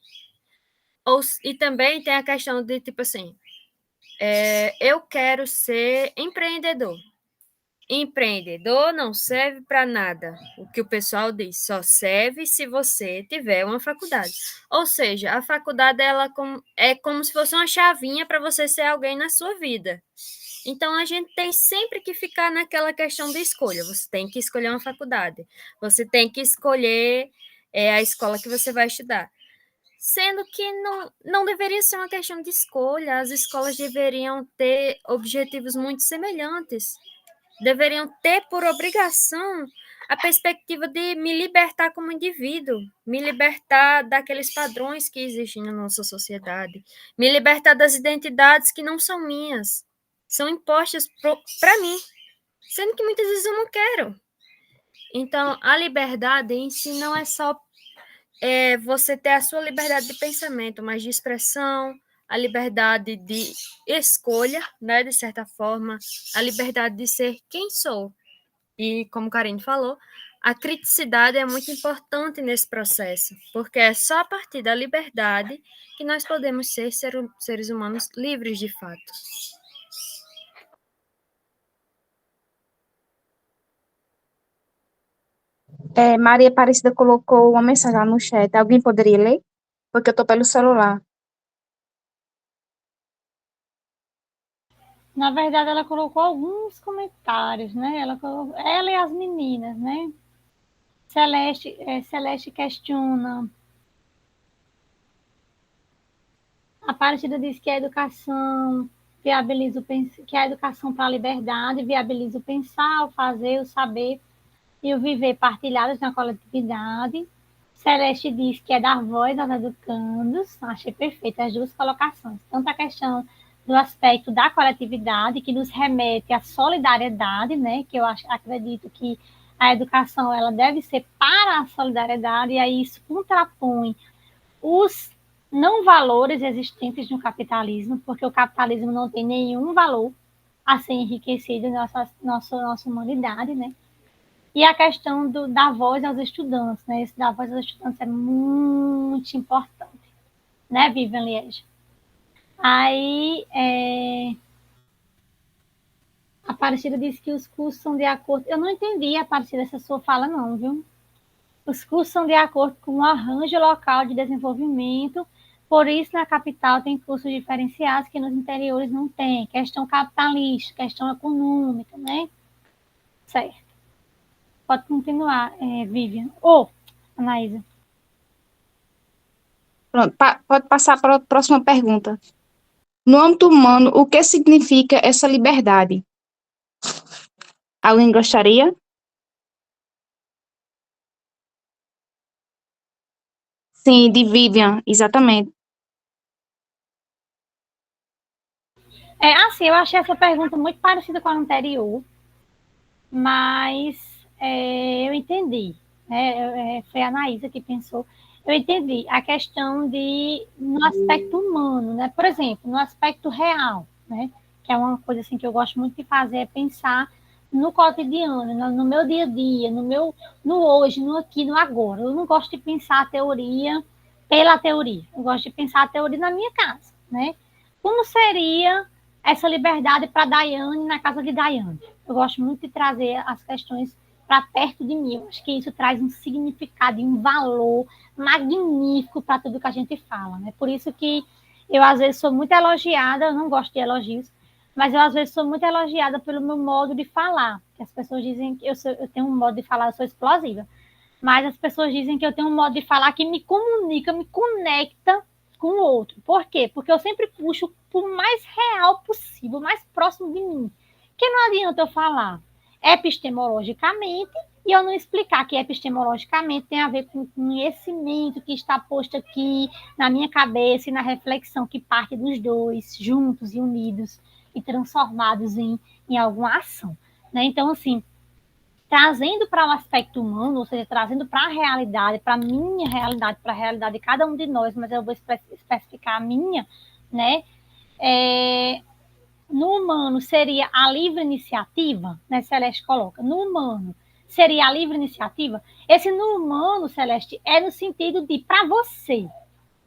E também tem a questão de, tipo assim, eu quero ser empreendedor. Empreendedor não serve para nada. O que o pessoal diz, só serve se você tiver uma faculdade. Ou seja, a faculdade é como se fosse uma chavinha para você ser alguém na sua vida. Então, a gente tem sempre que ficar naquela questão de escolha. Você tem que escolher uma faculdade. Você tem que escolher a escola que você vai estudar. Sendo que não deveria ser uma questão de escolha. As escolas deveriam ter objetivos muito semelhantes. Deveriam ter por obrigação a perspectiva de me libertar como indivíduo, me libertar daqueles padrões que existem na nossa sociedade, me libertar das identidades que não são minhas, são impostas para mim, sendo que muitas vezes eu não quero. Então, a liberdade em si não é só você ter a sua liberdade de pensamento, mas de expressão, a liberdade de escolha, né, de certa forma, a liberdade de ser quem sou. E, como Karine falou, a criticidade é muito importante nesse processo, porque é só a partir da liberdade que nós podemos ser seres humanos livres de fato. Maria Aparecida colocou uma mensagem lá no chat. Alguém poderia ler? Porque eu estou pelo celular. Na verdade, ela colocou alguns comentários, né? Ela e as meninas, né? Celeste questiona. A Aparecida diz que a educação que a educação para a liberdade viabiliza o pensar, o fazer, o saber e o viver partilhados na coletividade. Celeste diz que é dar voz aos educandos. Achei perfeito as duas colocações. Tanto a questão do aspecto da coletividade, que nos remete à solidariedade, né? Que eu acredito que a educação ela deve ser para a solidariedade, e aí isso contrapõe os não valores existentes no capitalismo, porque o capitalismo não tem nenhum valor a ser enriquecido na nossa humanidade, né? E a questão da voz aos estudantes, né? Esse da voz aos estudantes é muito importante, né, Vivian Liege? Aí, a Aparecida disse que os cursos são de acordo... Eu não entendi, Aparecida, essa sua fala não, viu? Os cursos são de acordo com o arranjo local de desenvolvimento, por isso na capital tem cursos diferenciados que nos interiores não tem. Questão capitalista, questão econômica, né? Certo. Pode continuar, Vivian. Anaísa. Pronto, pode passar para a próxima pergunta. No âmbito humano, o que significa essa liberdade? Alguém gostaria? Sim, de Vivian, exatamente. Assim, eu achei essa pergunta muito parecida com a anterior, mas eu entendi. Foi a Anaísa que pensou. Eu entendi a questão no aspecto humano, né? Por exemplo, no aspecto real, né? Que é uma coisa assim que eu gosto muito de fazer, é pensar no cotidiano, no meu dia a dia, no hoje, no aqui, no agora. Eu não gosto de pensar a teoria pela teoria. Eu gosto de pensar a teoria na minha casa, né? Como seria essa liberdade para Daiane na casa de Daiane? Eu gosto muito de trazer as questões para perto de mim. Eu acho que isso traz um significado e um valor magnífico para tudo que a gente fala, né? Por isso que eu, às vezes, sou muito elogiada, eu não gosto de elogios, mas eu, às vezes, sou muito elogiada pelo meu modo de falar. Que as pessoas dizem que eu tenho um modo de falar, eu sou explosiva. Mas as pessoas dizem que eu tenho um modo de falar que me comunica, me conecta com o outro. Por quê? Porque eu sempre puxo por mais real possível, mais próximo de mim. Que não adianta eu falar epistemologicamente e eu não explicar que epistemologicamente tem a ver com o conhecimento que está posto aqui na minha cabeça e na reflexão que parte dos dois, juntos e unidos e transformados em alguma ação. Né? Então, assim, trazendo para o aspecto humano, ou seja, trazendo para a realidade, para a minha realidade, para a realidade de cada um de nós, mas eu vou especificar a minha, né? No humano seria a livre iniciativa, né? Celeste coloca, no humano seria a livre iniciativa. Esse no humano, Celeste, é no sentido de para você.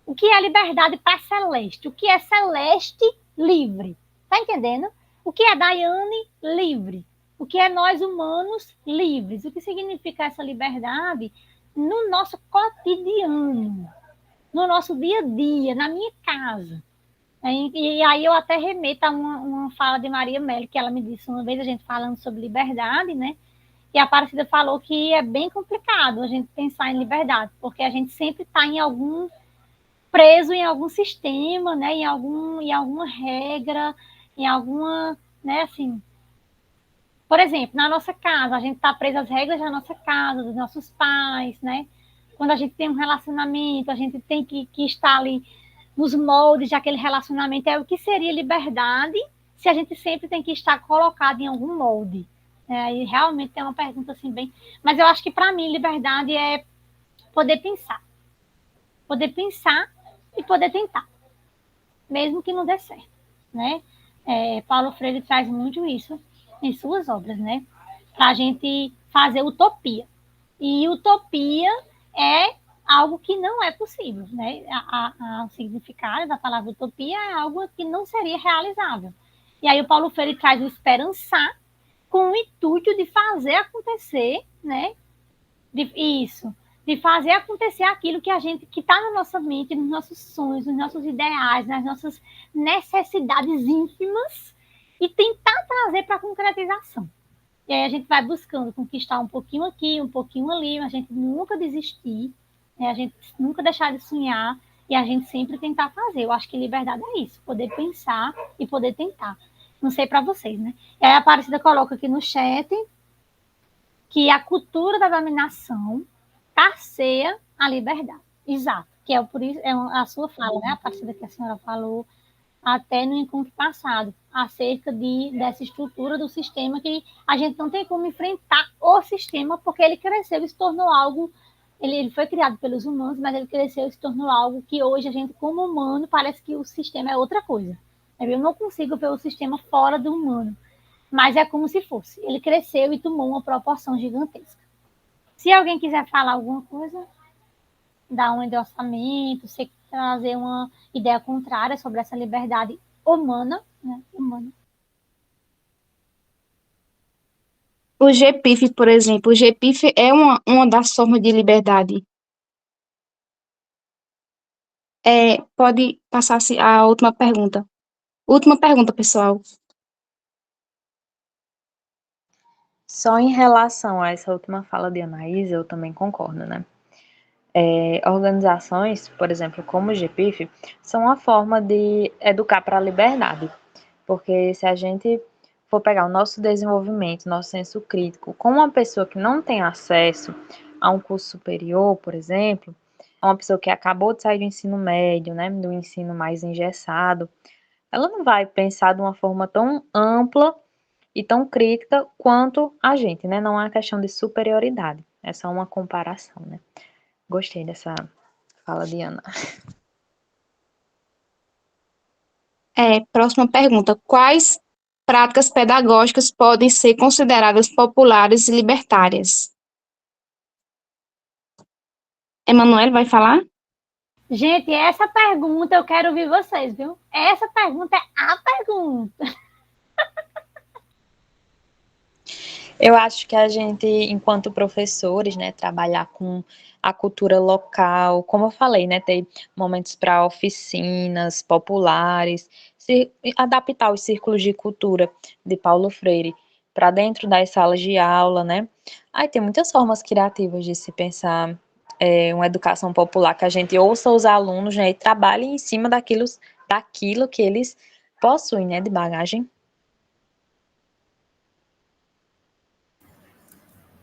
O que é liberdade para Celeste? O que é Celeste livre? Tá entendendo? O que é Daiane livre? O que é nós humanos livres? O que significa essa liberdade no nosso cotidiano, no nosso dia a dia, na minha casa. E aí eu até remeto a uma fala de Maria Melli, que ela me disse uma vez, a gente falando sobre liberdade, né? E a Aparecida falou que é bem complicado a gente pensar em liberdade, porque a gente sempre está preso em algum sistema, né? Em alguma regra, em alguma, né? Assim, por exemplo, na nossa casa, a gente está preso às regras da nossa casa, dos nossos pais, né? Quando a gente tem um relacionamento, a gente tem que estar ali nos moldes daquele relacionamento. É o que seria liberdade se a gente sempre tem que estar colocado em algum molde? E realmente é uma pergunta assim bem... Mas eu acho que para mim liberdade é poder pensar. Poder pensar e poder tentar. Mesmo que não dê certo, né? Paulo Freire traz muito isso em suas obras, né? Para a gente fazer utopia. E utopia é algo que não é possível, né? O significado da palavra utopia é algo que não seria realizável. E aí o Paulo Freire traz o esperançar com o intuito de fazer acontecer, né? De fazer acontecer aquilo que a gente, que está na nossa mente, nos nossos sonhos, nos nossos ideais, nas nossas necessidades ínfimas e tentar trazer para a concretização. E aí a gente vai buscando conquistar um pouquinho aqui, um pouquinho ali, a gente nunca desistir, né? A gente nunca deixar de sonhar e a gente sempre tentar fazer. Eu acho que liberdade é isso, poder pensar e poder tentar. Não sei para vocês, né? E aí a Aparecida coloca aqui no chat que a cultura da dominação passeia a liberdade. Exato, que é por isso, a sua fala, né? A Aparecida que a senhora falou até no encontro passado, acerca dessa estrutura do sistema que a gente não tem como enfrentar o sistema, porque ele cresceu e se tornou algo, ele foi criado pelos humanos, mas ele cresceu e se tornou algo que hoje a gente, como humano, parece que o sistema é outra coisa. Eu não consigo ver o sistema fora do humano, mas é como se fosse. Ele cresceu e tomou uma proporção gigantesca. Se alguém quiser falar alguma coisa, dar um endossamento, se trazer uma ideia contrária sobre essa liberdade humana, né? Humana. O GPIF, por exemplo, o GPIF é uma das formas de liberdade. Pode passar a última pergunta. Última pergunta, pessoal. Só em relação a essa última fala de Anaísa, eu também concordo, né? Organizações, por exemplo, como o GPIF, são uma forma de educar para a liberdade, porque se a gente for pegar o nosso desenvolvimento, nosso senso crítico, com uma pessoa que não tem acesso a um curso superior, por exemplo, uma pessoa que acabou de sair do ensino médio, né, do ensino mais engessado, ela não vai pensar de uma forma tão ampla e tão crítica quanto a gente, né? Não é uma questão de superioridade, é só uma comparação, né? Gostei dessa fala de Ana. Próxima pergunta. Quais práticas pedagógicas podem ser consideradas populares e libertárias? Emanuel vai falar? Gente, essa pergunta eu quero ouvir vocês, viu? Essa pergunta é a pergunta. Eu acho que a gente, enquanto professores, né, trabalhar com a cultura local, como eu falei, né, ter momentos para oficinas populares, adaptar os círculos de cultura de Paulo Freire para dentro das salas de aula, né? Aí tem muitas formas criativas de se pensar uma educação popular, que a gente ouça os alunos, né, e trabalhe em cima daquilo que eles possuem, né, de bagagem.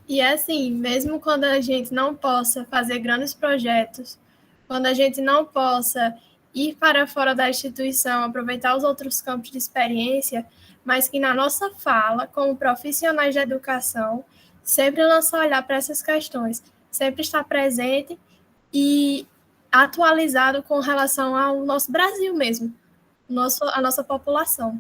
E assim, mesmo quando a gente não possa fazer grandes projetos, quando a gente não possa ir para fora da instituição, aproveitar os outros campos de experiência, mas que na nossa fala, como profissionais da educação, sempre lançar olhar para essas questões, sempre estar presente e atualizado com relação ao nosso Brasil mesmo, a nossa população.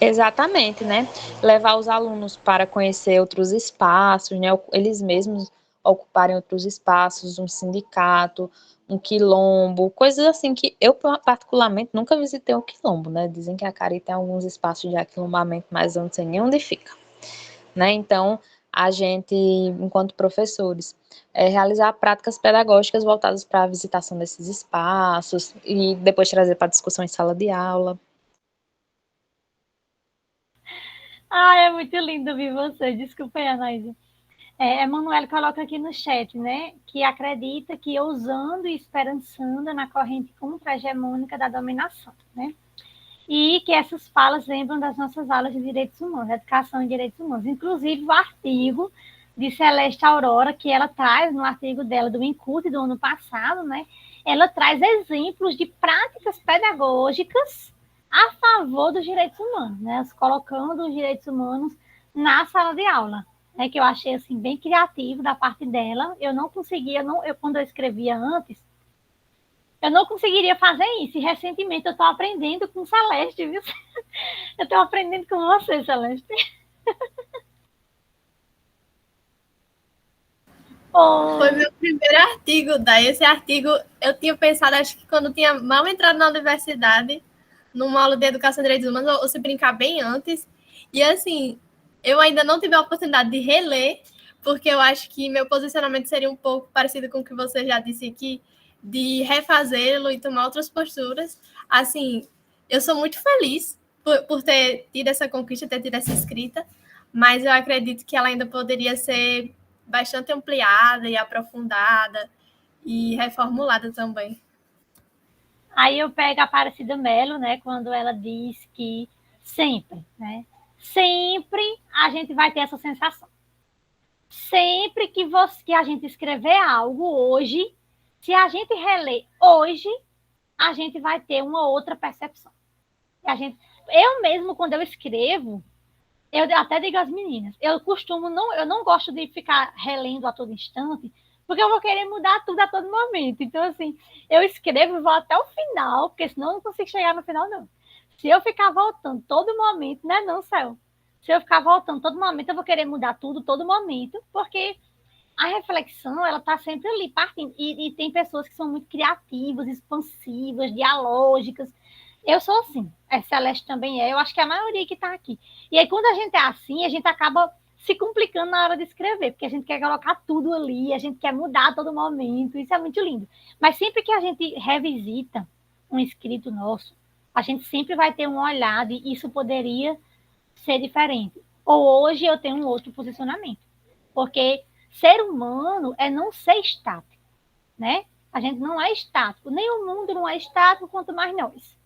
Exatamente, né? Levar os alunos para conhecer outros espaços, né? Eles mesmos ocuparem outros espaços, um sindicato, um quilombo, coisas assim que eu particularmente nunca visitei um quilombo, né? Dizem que a Cari tem alguns espaços de aquilombamento, mas eu não sei nem onde fica, né? Então, a gente, enquanto professores, realizar práticas pedagógicas voltadas para a visitação desses espaços e depois trazer para discussão em sala de aula. Ah, é muito lindo ouvir você. Desculpa aí, Anaísa. Emanuele coloca aqui no chat, né, que acredita que ousando e esperançando na corrente contra-hegemônica da dominação, né, e que essas falas lembram das nossas aulas de direitos humanos, educação e direitos humanos, inclusive o artigo de Celeste Aurora, que ela traz no artigo dela do Incute do ano passado, né, ela traz exemplos de práticas pedagógicas a favor dos direitos humanos, né, colocando os direitos humanos na sala de aula, né, que eu achei assim bem criativo da parte dela. Eu não conseguia, quando eu escrevia antes, eu não conseguiria fazer isso. E recentemente eu estou aprendendo com Celeste, viu? Eu estou aprendendo com você, Celeste. Foi meu primeiro artigo, daí esse artigo eu tinha pensado, acho que quando eu tinha mal entrado na universidade, numa aula de educação e direitos humanos, ou se brincar bem antes, e assim, eu ainda não tive a oportunidade de reler, porque eu acho que meu posicionamento seria um pouco parecido com o que você já disse aqui, de refazê-lo e tomar outras posturas. Assim, eu sou muito feliz por ter tido essa conquista, ter tido essa escrita, mas eu acredito que ela ainda poderia ser bastante ampliada e aprofundada e reformulada também. Aí eu pego a Aparecida Mello, né, quando ela diz que sempre, né, sempre a gente vai ter essa sensação. Sempre que a gente escrever algo hoje, se a gente reler hoje, a gente vai ter uma outra percepção. Eu mesmo, quando eu escrevo, eu até digo às meninas, eu não gosto de ficar relendo a todo instante, porque eu vou querer mudar tudo a todo momento. Então, assim, eu escrevo e vou até o final, porque senão eu não consigo chegar no final, não. Se eu ficar voltando todo momento, né, não, céu. Se eu ficar voltando todo momento, eu vou querer mudar tudo todo momento, porque a reflexão, ela está sempre ali, partindo. E tem pessoas que são muito criativas, expansivas, dialógicas. Eu sou assim, a Celeste também é, eu acho que é a maioria que está aqui. E aí, quando a gente é assim, a gente acaba se complicando na hora de escrever, porque a gente quer colocar tudo ali, a gente quer mudar a todo momento, isso é muito lindo. Mas sempre que a gente revisita um escrito nosso, a gente sempre vai ter um olhar de isso poderia ser diferente. Ou hoje eu tenho um outro posicionamento. Porque ser humano é não ser estático, né? A gente não é estático, nem o mundo não é estático, quanto mais nós.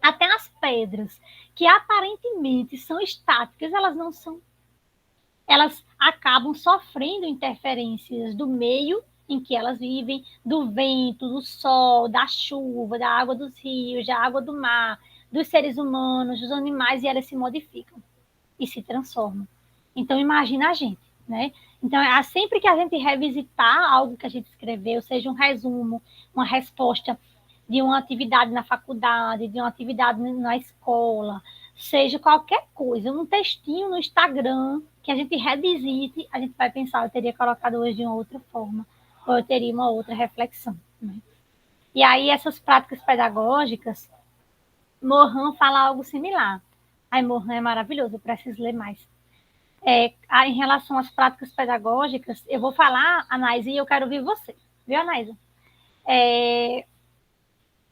Até as pedras, que aparentemente são estáticas, elas não são. Elas acabam sofrendo interferências do meio em que elas vivem, do vento, do sol, da chuva, da água dos rios, da água do mar, dos seres humanos, dos animais, e elas se modificam e se transformam. Então, imagina a gente, né? Então, sempre que a gente revisitar algo que a gente escreveu, seja um resumo, uma resposta de uma atividade na faculdade, de uma atividade na escola, seja qualquer coisa, um textinho no Instagram que a gente revisite, a gente vai pensar, eu teria colocado hoje de uma outra forma, ou eu teria uma outra reflexão, né? E aí, essas práticas pedagógicas, Morin fala algo similar. Aí, Morin é maravilhoso, eu preciso ler mais. Em relação às práticas pedagógicas, eu vou falar, Anaísa, e eu quero ouvir você. Viu, Anaísa?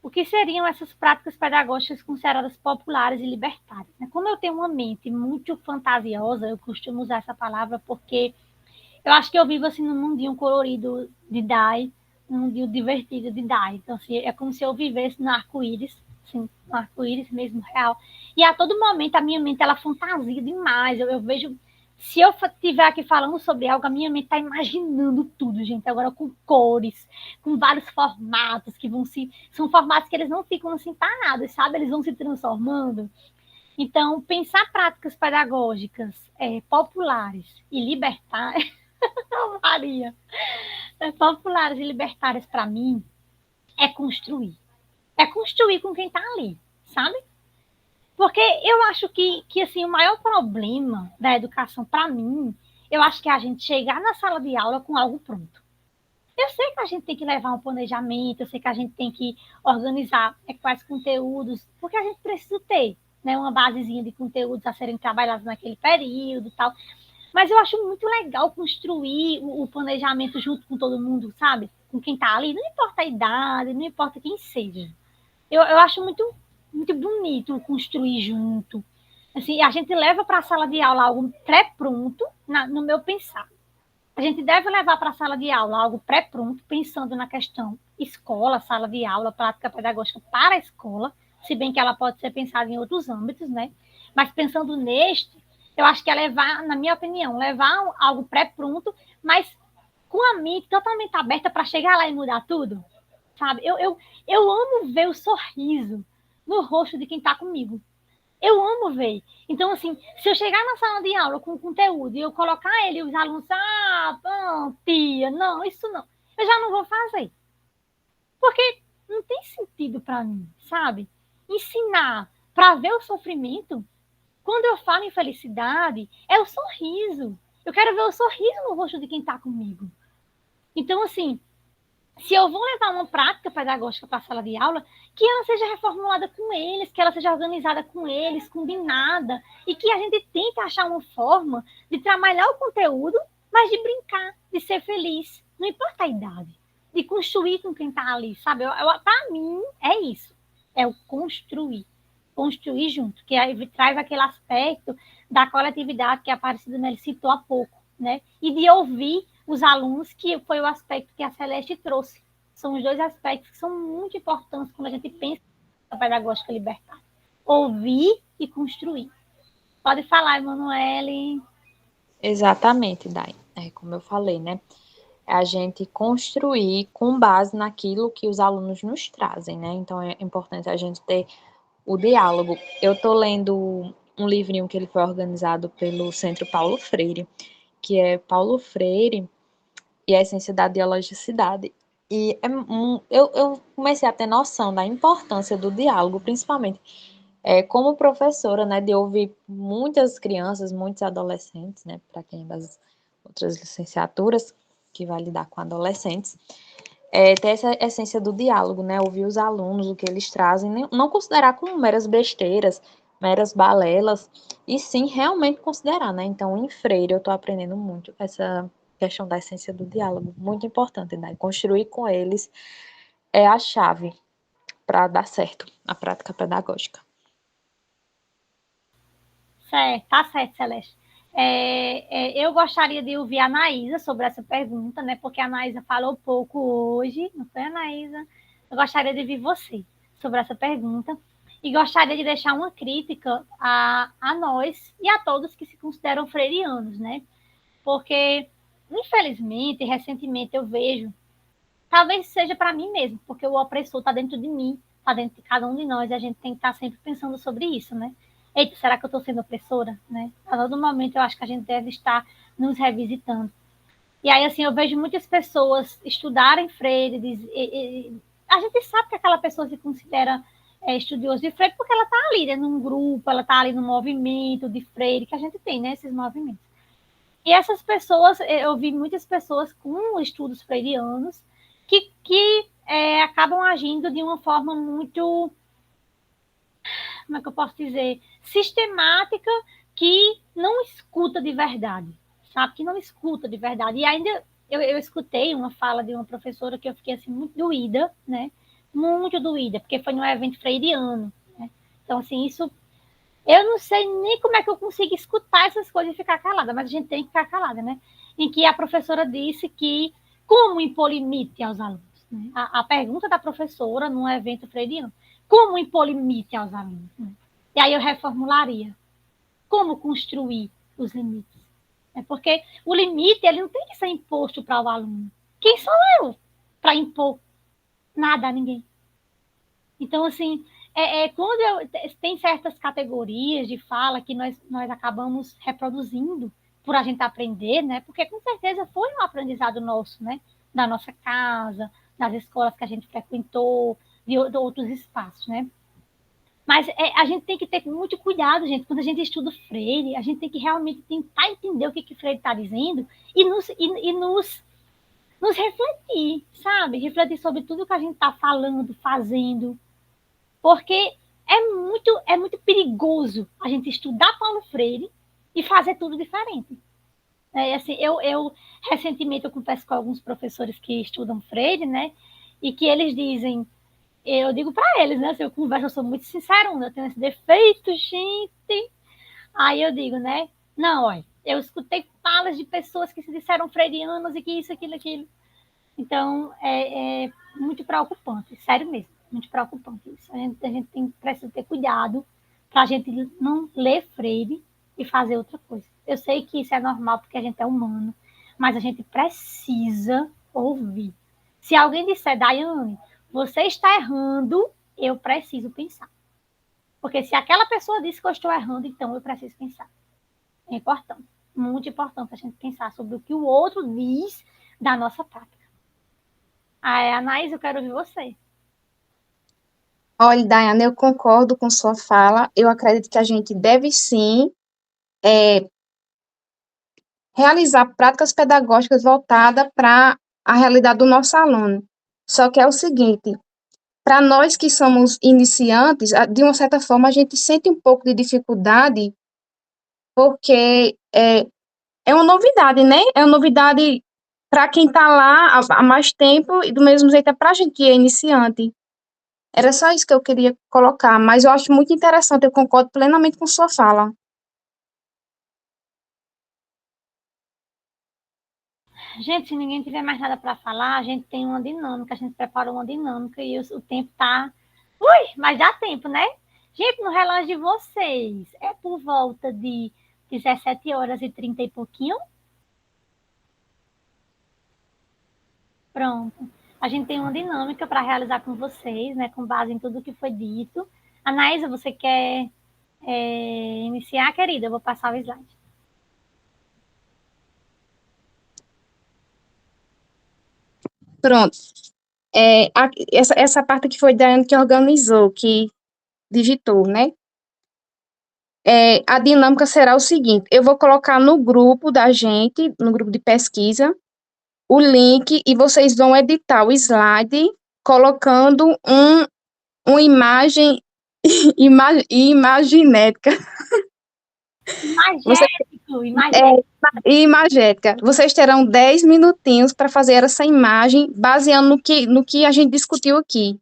O que seriam essas práticas pedagógicas consideradas populares e libertárias? Como eu tenho uma mente muito fantasiosa, eu costumo usar essa palavra porque eu acho que eu vivo assim num mundinho colorido de Dai, num mundinho divertido de Dai. Então, assim, é como se eu vivesse no arco-íris, assim, no arco-íris mesmo, real. E a todo momento a minha mente, ela fantasia demais. Eu vejo... Se eu estiver aqui falando sobre algo, a minha mente está imaginando tudo, gente. Agora com cores, com vários formatos que vão se... São formatos que eles não ficam assim parados, sabe? Eles vão se transformando. Então, pensar práticas pedagógicas populares e libertárias, Maria, populares e libertárias para mim é construir. É construir com quem está ali, sabe? Porque eu acho que assim, o maior problema da educação para mim, eu acho que é a gente chegar na sala de aula com algo pronto. Eu sei que a gente tem que levar um planejamento, eu sei que a gente tem que organizar quais conteúdos, porque a gente precisa ter, né, uma basezinha de conteúdos a serem trabalhados naquele período e tal. Mas eu acho muito legal construir o planejamento junto com todo mundo, sabe? Com quem está ali, não importa a idade, não importa quem seja. Eu acho muito, muito bonito construir junto. Assim, a gente leva para a sala de aula algo pré-pronto, no meu pensar. A gente deve levar para a sala de aula algo pré-pronto, pensando na questão escola, sala de aula, prática pedagógica para a escola, se bem que ela pode ser pensada em outros âmbitos, né? Mas pensando neste, eu acho que é levar, na minha opinião, levar algo pré-pronto, mas com a mente totalmente aberta para chegar lá e mudar tudo, sabe? Eu amo ver o sorriso no rosto de quem está comigo. Eu amo ver. Então, assim, se eu chegar na sala de aula com conteúdo e eu colocar ele e os alunos, não, tia, não, isso não. Eu já não vou fazer. Porque não tem sentido para mim, sabe? Ensinar para ver o sofrimento, quando eu falo em felicidade, é o sorriso. Eu quero ver o sorriso no rosto de quem está comigo. Então, assim, se eu vou levar uma prática pedagógica para a sala de aula, que ela seja reformulada com eles, que ela seja organizada com eles, combinada, e que a gente tente achar uma forma de trabalhar o conteúdo, mas de brincar, de ser feliz, não importa a idade, de construir com quem está ali, sabe? Para mim, é isso, é o construir junto, que aí traz aquele aspecto da coletividade que a Aparecida Nelly citou há pouco, né? E de ouvir os alunos, que foi o aspecto que a Celeste trouxe. São os dois aspectos que são muito importantes quando a gente pensa na pedagógica libertária. Ouvir e construir. Pode falar, Emanuele. Exatamente, Dai. Como eu falei, né? A gente construir com base naquilo que os alunos nos trazem, né? Então é importante a gente ter o diálogo. Eu estou lendo um livrinho que ele foi organizado pelo Centro Paulo Freire, que é Paulo Freire e a Essência da Dialogicidade. E eu comecei a ter noção da importância do diálogo, principalmente como professora, né, de ouvir muitas crianças, muitos adolescentes, né, para quem é das outras licenciaturas, que vai lidar com adolescentes, ter essa essência do diálogo, né, ouvir os alunos, o que eles trazem, não considerar como meras besteiras, meras balelas, e sim realmente considerar, né, então em Freire eu estou aprendendo muito essa questão da essência do diálogo, muito importante, né, construir com eles é a chave para dar certo a prática pedagógica. Certo, tá certo, Celeste. Eu gostaria de ouvir a Anaísa sobre essa pergunta, né? Porque a Anaísa falou pouco hoje, não foi, Anaísa? Eu gostaria de ouvir você sobre essa pergunta e gostaria de deixar uma crítica a nós e a todos que se consideram freirianos, né? Porque, infelizmente, recentemente eu vejo, talvez seja para mim mesmo, porque o opressor está dentro de mim, está dentro de cada um de nós, e a gente tem que estar sempre pensando sobre isso, né? Eita, será que eu estou sendo opressora? Né? A todo momento eu acho que a gente deve estar nos revisitando. E aí, assim, eu vejo muitas pessoas estudarem Freire, a gente sabe que aquela pessoa se considera estudiosa de Freire porque ela está ali, né, num grupo, ela está ali no movimento de Freire, que a gente tem, né, esses movimentos. E essas pessoas, eu vi muitas pessoas com estudos freirianos que acabam agindo de uma forma muito, como é que eu posso dizer, sistemática, que não escuta de verdade, sabe? Que não escuta de verdade. E ainda eu escutei uma fala de uma professora que eu fiquei assim muito doída, né? Muito doída, porque foi num evento freiriano, né? Então, assim, isso eu não sei nem como é que eu consigo escutar essas coisas e ficar calada, mas a gente tem que ficar calada, né? Em que a professora disse que como impor limite aos alunos? Né? A pergunta da professora num evento freiriano, como impor limite aos alunos? Né? E aí eu reformularia, como construir os limites? É porque o limite ele não tem que ser imposto para o aluno. Quem sou eu para impor nada a ninguém? Então, assim, tem certas categorias de fala que nós acabamos reproduzindo por a gente aprender, né? Porque com certeza foi um aprendizado nosso, né? Da nossa casa, das escolas que a gente frequentou, de outros espaços, né? Mas a gente tem que ter muito cuidado, gente. Quando a gente estuda Freire, a gente tem que realmente tentar entender o que Freire está dizendo e nos refletir, sabe? Refletir sobre tudo que a gente está falando, fazendo, porque é muito perigoso a gente estudar Paulo Freire e fazer tudo diferente. Assim, eu recentemente eu converso com alguns professores que estudam Freire, né? E que eles dizem, eu digo para eles, né? Se eu converso, eu sou muito sincera, eu tenho esse defeito, gente. Aí eu digo, né? Não, olha, eu escutei falas de pessoas que se disseram freirianas e que isso, aquilo, aquilo. Então, é muito preocupante, sério mesmo, muito preocupante isso. A gente precisa ter cuidado para a gente não ler Freire e fazer outra coisa. Eu sei que isso é normal porque a gente é humano, mas a gente precisa ouvir. Se alguém disser, Daiane, você está errando, eu preciso pensar. Porque se aquela pessoa disse que eu estou errando, então eu preciso pensar. É importante, muito importante a gente pensar sobre o que o outro diz da nossa prática. Anaís, eu quero ouvir você. Olha, Daiane, eu concordo com sua fala. Eu acredito que a gente deve sim realizar práticas pedagógicas voltadas para a realidade do nosso aluno. Só que é o seguinte, para nós que somos iniciantes, de uma certa forma a gente sente um pouco de dificuldade, porque é uma novidade, né? É uma novidade para quem está lá há mais tempo e do mesmo jeito é para a gente que é iniciante. Era só isso que eu queria colocar, mas eu acho muito interessante, eu concordo plenamente com sua fala. Gente, se ninguém tiver mais nada para falar, a gente tem uma dinâmica, a gente preparou uma dinâmica e o tempo tá. Ui, mas dá tempo, né? Gente, no relógio de vocês, é por volta de 17 horas e 30 e pouquinho? Pronto. A gente tem uma dinâmica para realizar com vocês, né? Com base em tudo que foi dito. Anaísa, você quer iniciar, querida? Eu vou passar o slide. Pronto. Essa parte que foi Daiane que organizou, que digitou, né? A dinâmica será o seguinte: eu vou colocar no grupo da gente, no grupo de pesquisa, o link e vocês vão editar o slide colocando uma imagem imaginética. Imagética. Vocês terão 10 minutinhos para fazer essa imagem baseando no que a gente discutiu aqui.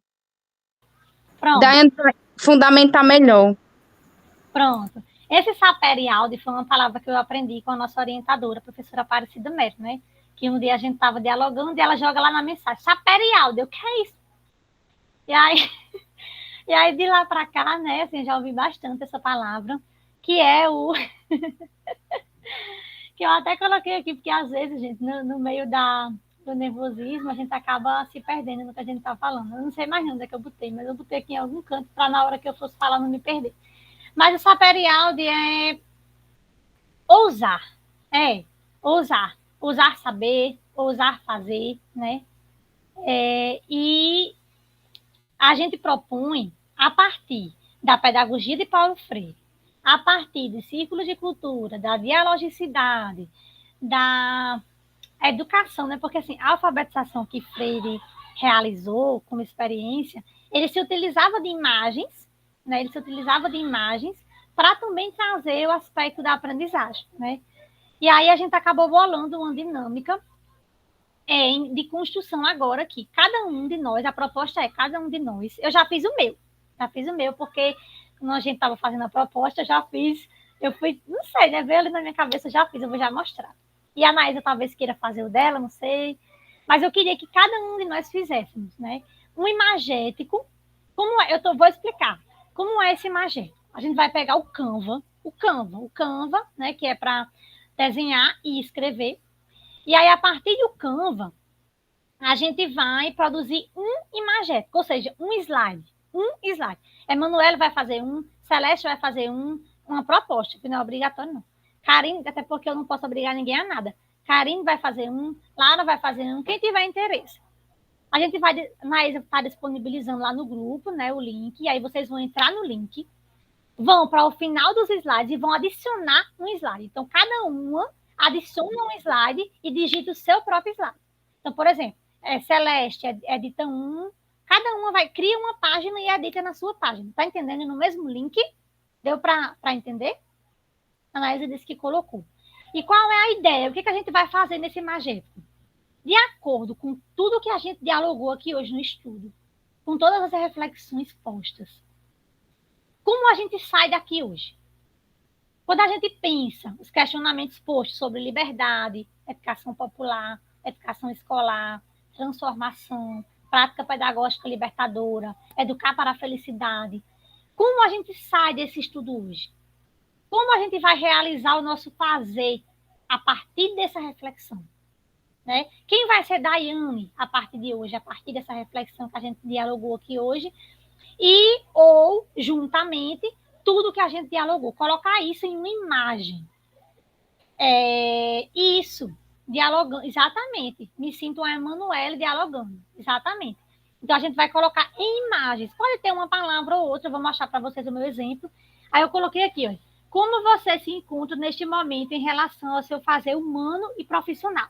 Pronto. Daí fundamentar melhor. Pronto. Esse saperialdi foi uma palavra que eu aprendi com a nossa orientadora, a professora Aparecida Mero, né? Que um dia a gente estava dialogando e ela joga lá na mensagem, saperialdi, o que é isso? E aí de lá para cá, né, assim, já ouvi bastante essa palavra, que é o... que eu até coloquei aqui, porque às vezes, gente, no meio do nervosismo, a gente acaba se perdendo no que a gente está falando. Eu não sei mais onde é que eu botei, mas eu botei aqui em algum canto para na hora que eu fosse falar não me perder. Mas o saperialdi é ousar, ousar saber, ousar fazer, né? E a gente propõe, a partir da pedagogia de Paulo Freire, a partir de círculos de cultura, da dialogicidade, da educação, né? Porque assim, a alfabetização que Freire realizou como experiência, ele se utilizava de imagens, né? Ele se utilizava de imagens para também trazer o aspecto da aprendizagem, né? E aí a gente acabou bolando uma dinâmica de construção agora aqui. Cada um de nós, a proposta é cada um de nós. Eu já fiz o meu, porque quando a gente estava fazendo a proposta, eu já fiz, eu fui, não sei, né? Veio ali na minha cabeça, eu já fiz, eu vou já mostrar. E a Anaísa talvez queira fazer o dela, não sei. Mas eu queria que cada um de nós fizéssemos, né? Um imagético. Como é? Vou explicar. Como é esse imagético? A gente vai pegar o Canva, né? Que é para desenhar e escrever. E aí, a partir do Canva, a gente vai produzir um imagético, ou seja, um slide. Um slide. Emanuele vai fazer um, Celeste vai fazer um, uma proposta, que não é obrigatório, não. Karine, até porque eu não posso obrigar ninguém a nada. Karine vai fazer um, Lara vai fazer um, quem tiver interesse. A gente vai, Maísa está disponibilizando lá no grupo, né, o link, e aí vocês vão entrar no link, vão para o final dos slides e vão adicionar um slide. Então, cada uma adiciona um slide e digita o seu próprio slide. Então, por exemplo, Celeste edita um, cada uma cria uma página e edita na sua página. Tá entendendo? No mesmo link? Deu para entender? A Anaísa disse que colocou. E qual é a ideia? O que a gente vai fazer nesse magético? De acordo com tudo que a gente dialogou aqui hoje no estudo, com todas as reflexões postas, como a gente sai daqui hoje? Quando a gente pensa os questionamentos postos sobre liberdade, educação popular, educação escolar, transformação, prática pedagógica libertadora, educar para a felicidade, como a gente sai desse estudo hoje? Como a gente vai realizar o nosso fazer a partir dessa reflexão? Né? Quem vai ser Daiane a partir de hoje, a partir dessa reflexão que a gente dialogou aqui hoje, e ou, juntamente, tudo que a gente dialogou, colocar isso em uma imagem. Isso, dialogando, exatamente. Me sinto a Emanuele dialogando, exatamente. Então, a gente vai colocar em imagens. Pode ter uma palavra ou outra, eu vou mostrar para vocês o meu exemplo. Aí eu coloquei aqui, ó. Como você se encontra neste momento em relação ao seu fazer humano e profissional?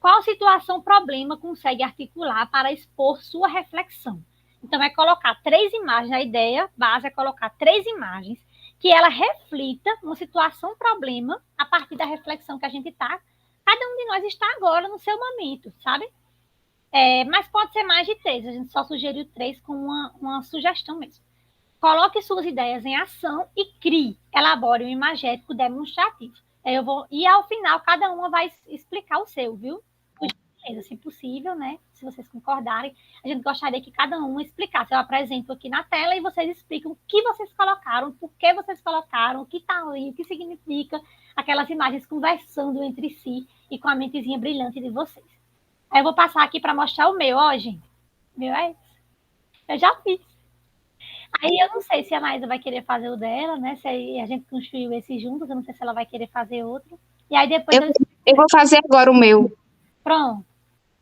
Qual situação, problema consegue articular para expor sua reflexão? Então, é colocar 3 imagens. A ideia base é colocar 3 imagens que ela reflita uma situação, problema, a partir da reflexão que a gente está. Cada um de nós está agora no seu momento, sabe? Mas pode ser mais de 3. A gente só sugeriu 3 com uma sugestão mesmo. Coloque suas ideias em ação e crie, elabore um imagético demonstrativo. E ao final, cada uma vai explicar o seu, viu? Se possível, né? Se vocês concordarem, a gente gostaria que cada um explicasse. Eu apresento aqui na tela e vocês explicam o que vocês colocaram, por que vocês colocaram, o que está ali, o que significa aquelas imagens conversando entre si e com a mentezinha brilhante de vocês. Aí eu vou passar aqui para mostrar o meu, ó, gente. Meu é esse. Eu já fiz. Aí eu não sei se a Maísa vai querer fazer o dela, né? Se a gente construiu esse juntos, eu não sei se ela vai querer fazer outro. E aí depois eu vou fazer agora o meu. Pronto.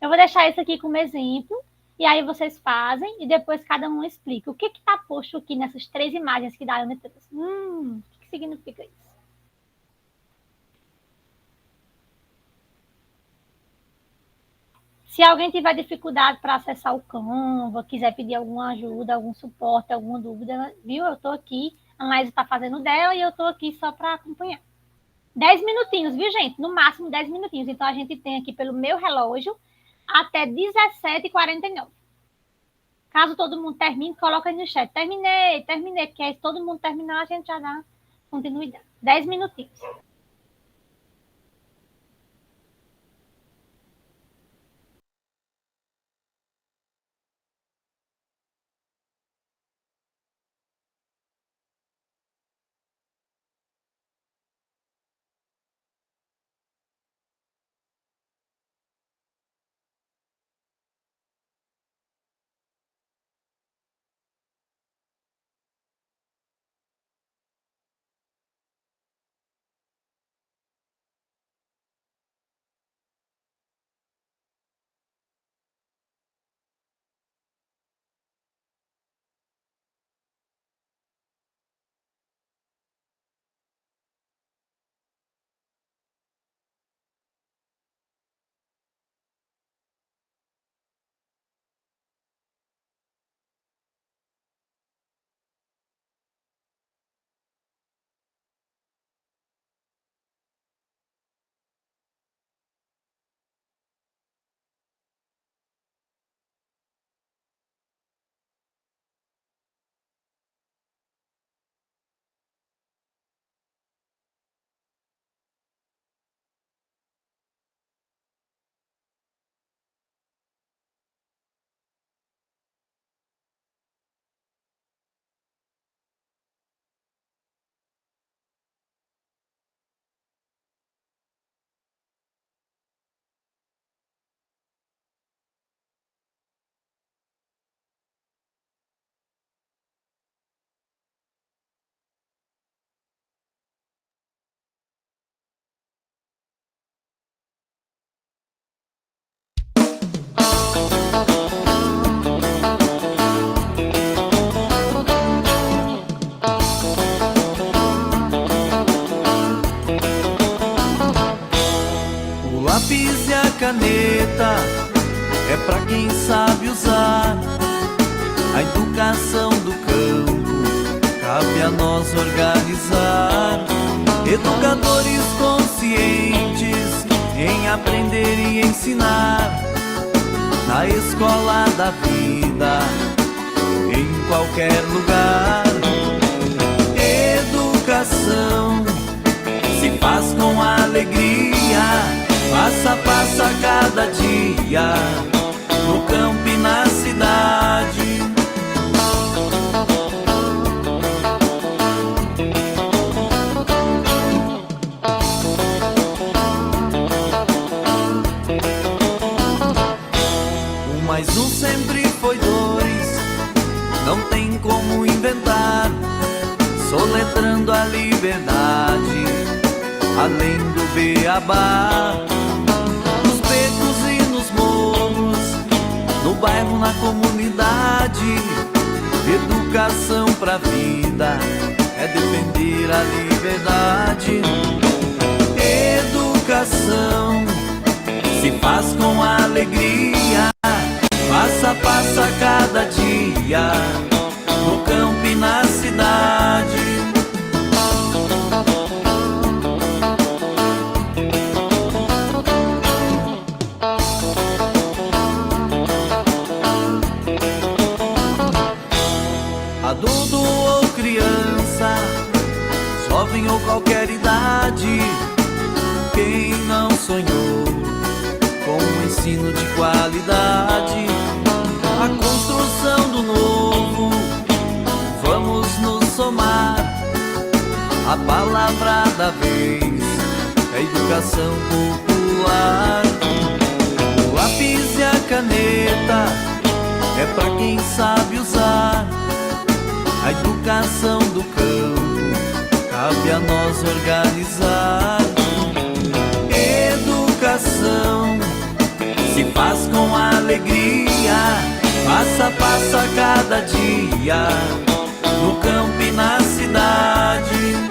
Eu vou deixar isso aqui como exemplo, e aí vocês fazem, e depois cada um explica. O que está posto aqui nessas 3 imagens que Daiane trouxe? O que significa isso? Se alguém tiver dificuldade para acessar o Canva, quiser pedir alguma ajuda, algum suporte, alguma dúvida, viu? Eu estou aqui, a Anaísa está fazendo dela, e eu estou aqui só para acompanhar. 10 minutinhos, viu, gente? No máximo 10 minutinhos. Então, a gente tem aqui pelo meu relógio até 17h49. Caso todo mundo termine, coloca aí no chat. Terminei, porque aí se todo mundo terminar, a gente já dá continuidade. 10 minutinhos. caneta é pra quem sabe usar. A educação do campo cabe a nós organizar. Educadores conscientes em aprender e ensinar. Na escola da vida, em qualquer lugar. Educação se faz com alegria, passo a passo a cada dia, no campo e na cidade. Um mais um sempre foi dois, não tem como inventar, soletrando a liberdade, além do beabá. Nos becos e nos morros, no bairro, na comunidade, educação pra vida é defender a liberdade. Educação se faz com alegria, passo a passo a cada dia, no campo e na cidade. Adulto ou criança, jovem ou qualquer idade, quem não sonhou com um ensino de qualidade, a construção do novo, vamos nos somar. A palavra da vez é educação popular. O lápis e a caneta é pra quem sabe usar. A educação do campo cabe a nós organizar. Educação se faz com alegria, passo a passo a cada dia, no campo e na cidade.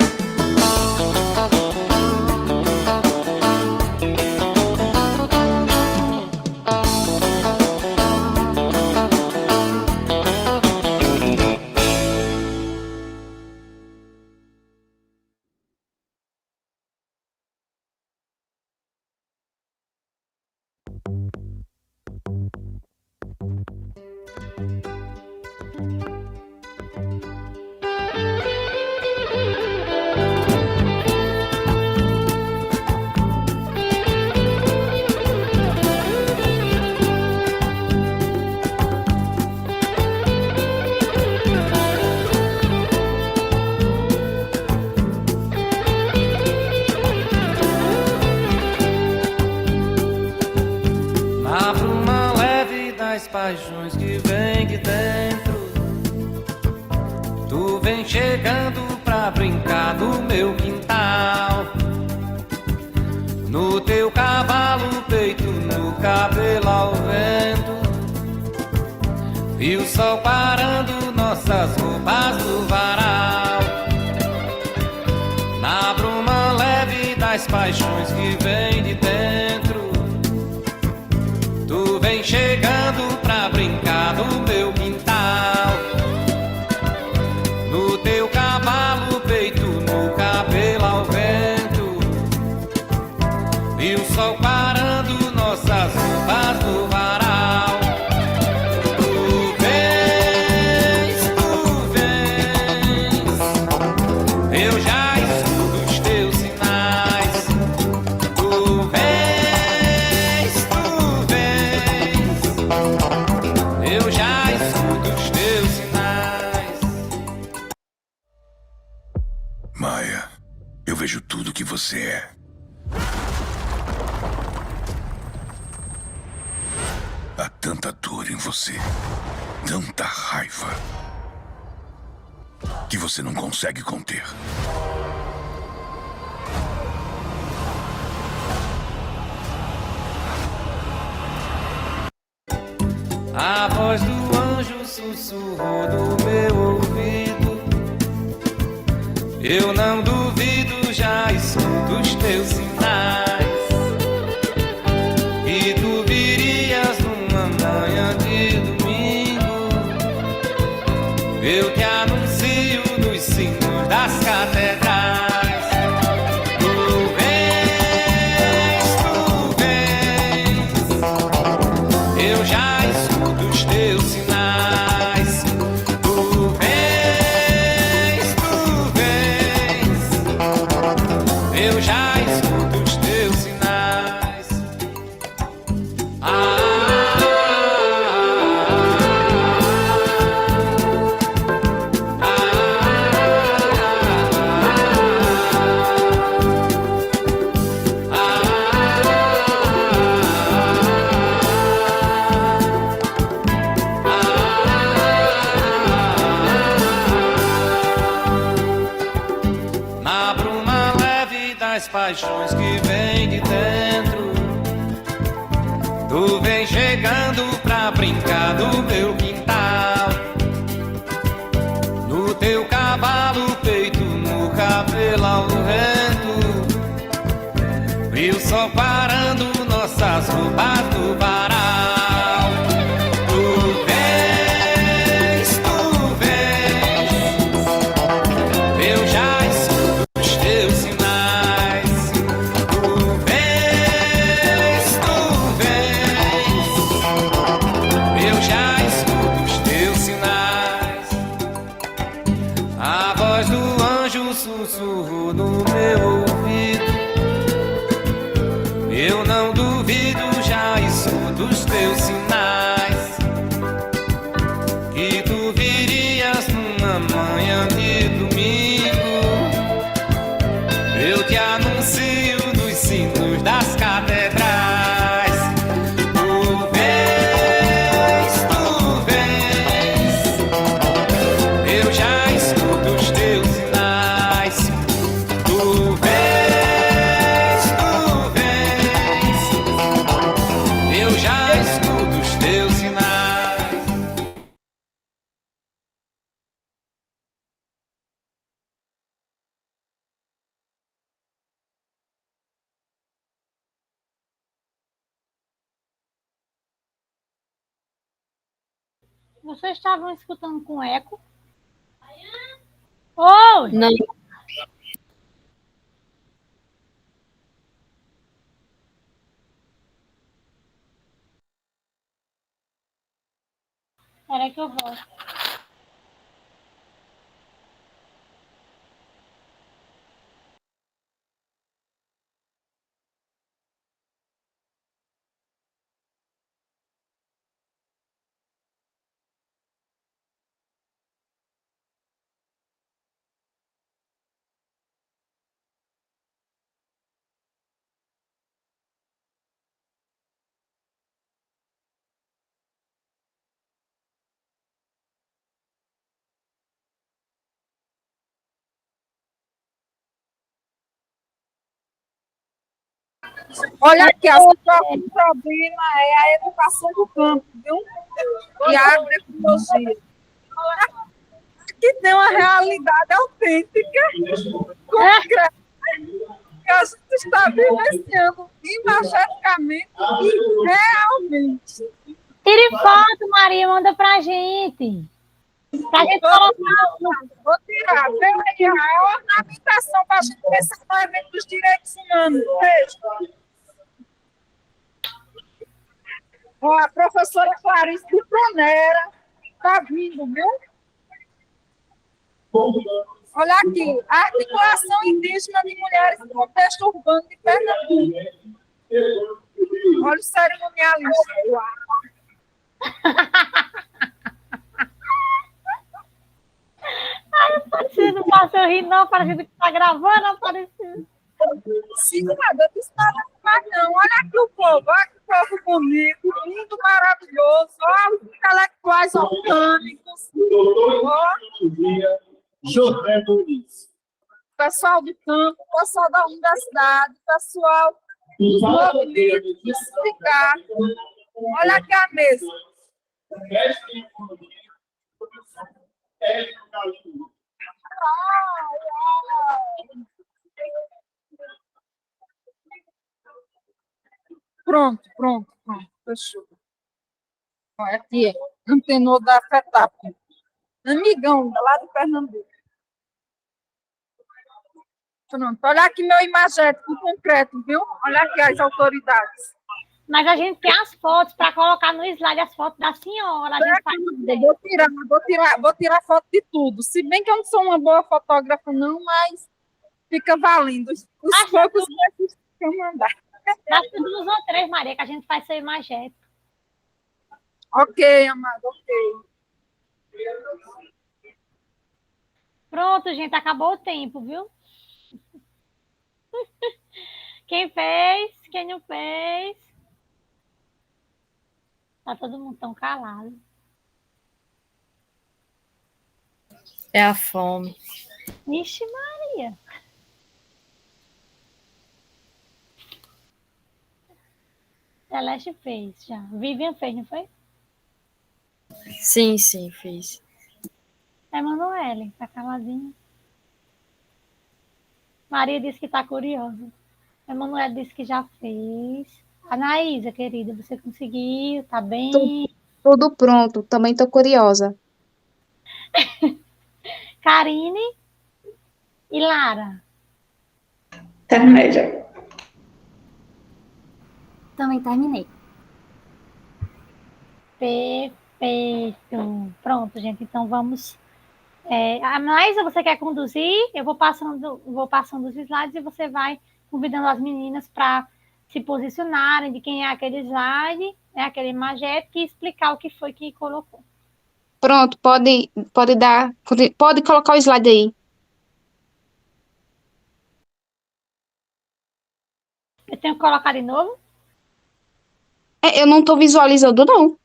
Paixões que vem de dentro, tu vem chegando pra brincar no meu quintal, no teu cavalo, peito, no cabelo ao vento, e o sol parando nossas roupas no varal, na bruma leve das paixões que vem de dentro, tu vem chegando pra brincar no meu quintal, no teu cavalo, peito, no cabelo ao vento, e o sol parando nossas roupas no varal. Tu vens, eu já escuto os teus sinais. Tu vens, eu já escuto os teus sinais. Maia, eu vejo tudo que você é. Há tanta dor em você, tanta raiva, que você não consegue conter. A voz do anjo sussurrou no meu ouvido. Eu não duvido, já escuto os teus sinais. E tu virias catedrais. Tu vens, eu já escuto os teus sinais. Tu vens, eu já escuto os teus sinais. Na bruma leve das paixões que vem de dentro, tu vem chegando pra brincar no meu quintal. No teu cavalo, peito, no cabelo ao vento, e o sol parando nossas roupas no varal. Tu vens, eu já escuto os teus sinais. Tu vens, eu já escuto os teus sinais. A voz do anjo sussurrou no meu ouvido. Eu não duvido, já escuto os teus sinais. Que tu virias numa manhã de domingo. Eu te anuncio nos sinos das catedrais. Tu vens, eu já escuto os teus sinais. Tu vens, eu já escuto os teus sinais. Vocês estavam escutando com eco? Oi! Não. Espera que eu volto. Olha aqui, o problema é a educação do campo, viu? E a agroecologia. Aqui tem uma realidade autêntica, concreta, que a gente está vivenciando imageticamente e realmente. Tire foto, Maria, manda pra gente. Pra gente colocar. Vou tirar, vem aí, é a ornamentação para a gente pensar no evento dos direitos humanos. Veja. Ó, a professora Clarice de Pronera está vindo, viu? Olha aqui, a articulação indígena de mulheres no contexto urbano de Pernambuco. Olha o cerimonialista. Ai, Aparecido, não faça eu rir, não. Aparecido que tá gravando, Aparecido. Sim, nada, eu disse nada demais, não. Olha aqui o povo, olha que povo bonito, lindo, maravilhoso. Olha os intelectuais orgânicos. José Muniz. Pessoal do campo, pessoal da universidade, pessoal dos movimentos, dos sindicatos. Olha aqui a mesa. Pronto. Fechou. Olha aqui, antenor da FETAP. Amigão, lá de Pernambuco. Pronto, olha aqui meu imagético concreto, viu? Olha aqui as autoridades. Mas a gente tem as fotos para colocar no slide, as fotos da senhora. A gente faz Vou tirar foto de tudo. Se bem que eu não sou uma boa fotógrafa, não, mas fica valendo. Os poucos que eu mandar. Basta 2 ou 3, Maria, que a gente faz seu imagético. Ok, amado, ok. Pronto, gente, acabou o tempo, viu? Quem fez? Quem não fez? Tá todo mundo tão calado. É a fome. Ixi, Maria. Celeste fez já. Vivian fez, não foi? Sim, fiz. Emanuele, tá caladinha. Maria disse que tá curiosa. Emanuele disse que já fez. Anaísa, querida, você conseguiu? Tá bem? Tudo pronto, também estou curiosa. Karine e Lara. Terminei já. Também terminei. Perfeito. Pronto, gente. Então vamos. Anaísa, você quer conduzir? Eu vou passando os slides e você vai convidando as meninas para se posicionarem de quem é aquele slide, né, aquele imagético, e explicar o que foi que colocou. Pronto, pode colocar o slide aí. Eu tenho que colocar de novo? Eu não estou visualizando, não.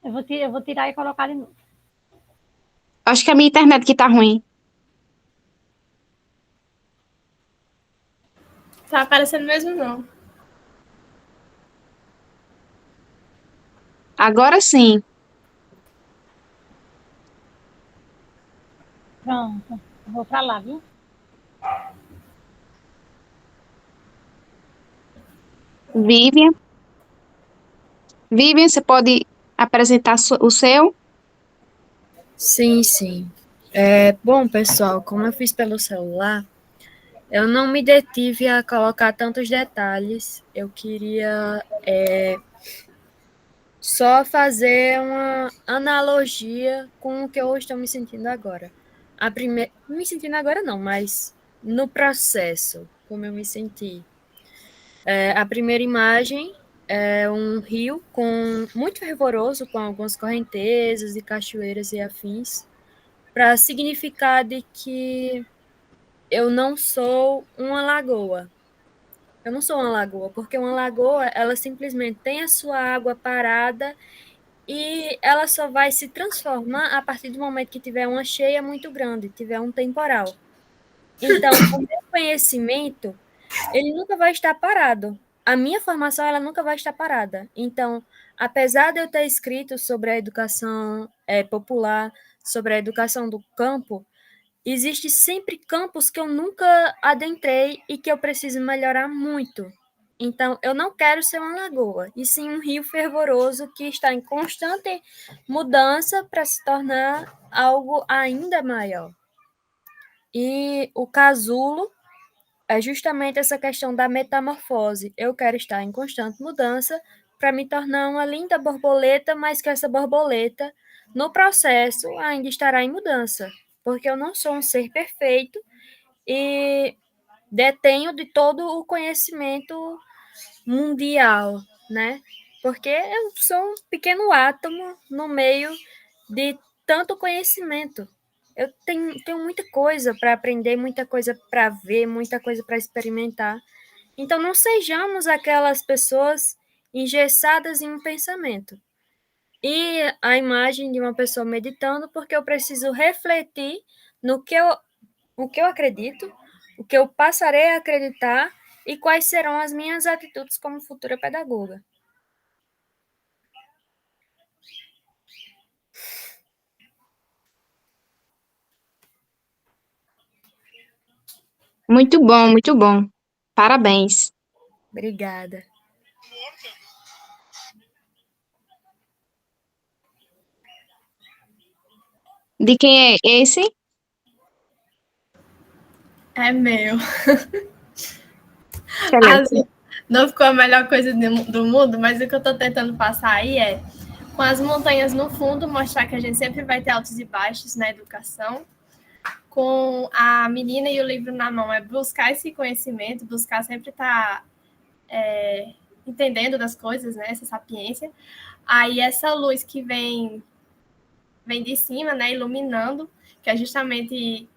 Eu vou tirar e colocar de novo. Acho que a minha internet que tá ruim. Tá aparecendo mesmo, não. Agora sim. Pronto. Vou para lá, viu? Vivian, você pode apresentar o seu? Sim. Bom, pessoal, como eu fiz pelo celular, eu não me detive a colocar tantos detalhes. Eu queria só fazer uma analogia com o que eu estou me sentindo agora. Me sentindo agora não, mas no processo, como eu me senti. A primeira imagem é um rio muito fervoroso, com algumas correntezas e cachoeiras e afins, para significar de que eu não sou uma lagoa. Eu não sou uma lagoa, porque uma lagoa, ela simplesmente tem a sua água parada e ela só vai se transformar a partir do momento que tiver uma cheia muito grande, tiver um temporal. Então, o meu conhecimento, ele nunca vai estar parado. A minha formação, ela nunca vai estar parada. Então, apesar de eu ter escrito sobre a educação popular, sobre a educação do campo, existe sempre campos que eu nunca adentrei e que eu preciso melhorar muito. Então, eu não quero ser uma lagoa, e sim um rio fervoroso que está em constante mudança para se tornar algo ainda maior. E o casulo é justamente essa questão da metamorfose. Eu quero estar em constante mudança para me tornar uma linda borboleta, mas que essa borboleta, no processo, ainda estará em mudança, porque eu não sou um ser perfeito e detenho de todo o conhecimento mundial, né? Porque eu sou um pequeno átomo no meio de tanto conhecimento. Eu tenho muita coisa para aprender, muita coisa para ver, muita coisa para experimentar. Então, não sejamos aquelas pessoas engessadas em um pensamento. E a imagem de uma pessoa meditando, porque eu preciso refletir no que eu acredito, o que eu passarei a acreditar e quais serão as minhas atitudes como futura pedagoga. Muito bom, muito bom. Parabéns. Obrigada. De quem é esse? É meu. Excelente. Assim, não ficou a melhor coisa do mundo, mas o que eu estou tentando passar aí é, com as montanhas no fundo, mostrar que a gente sempre vai ter altos e baixos na educação. Com a menina e o livro na mão, é buscar esse conhecimento, buscar sempre estar entendendo das coisas, né? Essa sapiência. Aí essa luz que vem de cima, né? Iluminando, que é justamente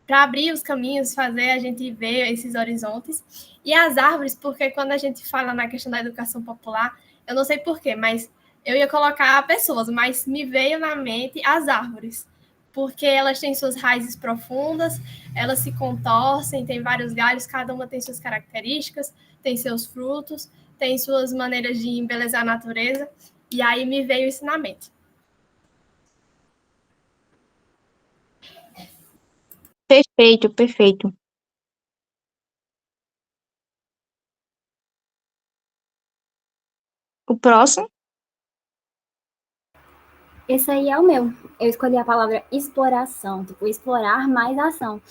para abrir os caminhos, fazer a gente ver esses horizontes. E as árvores, porque quando a gente fala na questão da educação popular, eu não sei porquê, mas eu ia colocar pessoas, mas me veio na mente as árvores, porque elas têm suas raízes profundas, elas se contorcem, tem vários galhos, cada uma tem suas características, tem seus frutos, tem suas maneiras de embelezar a natureza, e aí me veio isso na mente. Perfeito, perfeito. O próximo? Esse aí é o meu. Eu escolhi a palavra exploração, tipo, explorar mais ação.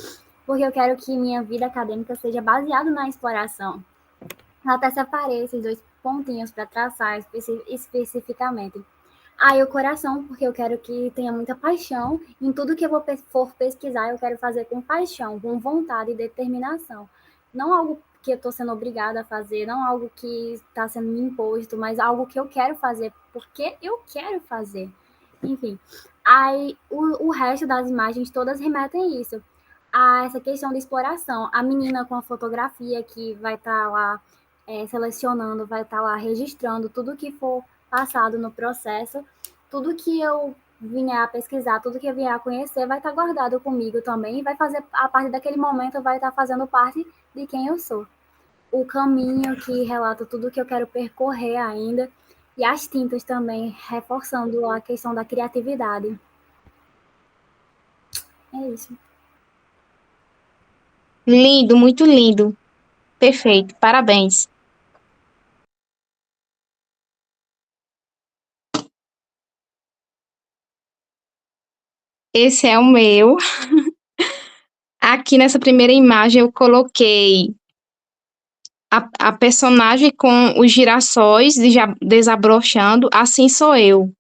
Porque eu quero que minha vida acadêmica seja baseada na exploração. Eu até separei esses 2 pontinhos para traçar especificamente. Aí o coração, porque eu quero que tenha muita paixão. Em tudo que eu for pesquisar, eu quero fazer com paixão, com vontade e determinação. Não algo que eu estou sendo obrigada a fazer, não algo que está sendo me imposto, mas algo que eu quero fazer, porque eu quero fazer. Enfim, aí o resto das imagens todas remetem a isso, a essa questão de exploração. A menina com a fotografia que vai estar lá selecionando, vai estar lá registrando tudo que for passado no processo, tudo que eu vinha a pesquisar, tudo que eu vinha a conhecer vai estar guardado comigo também, e vai fazer, a partir daquele momento, vai estar fazendo parte de quem eu sou. O caminho que relata tudo que eu quero percorrer ainda, e as tintas também, reforçando a questão da criatividade. É isso. Lindo, muito lindo. Perfeito, parabéns. Esse é o meu. Aqui nessa primeira imagem eu coloquei a personagem com os girassóis desabrochando, assim sou eu.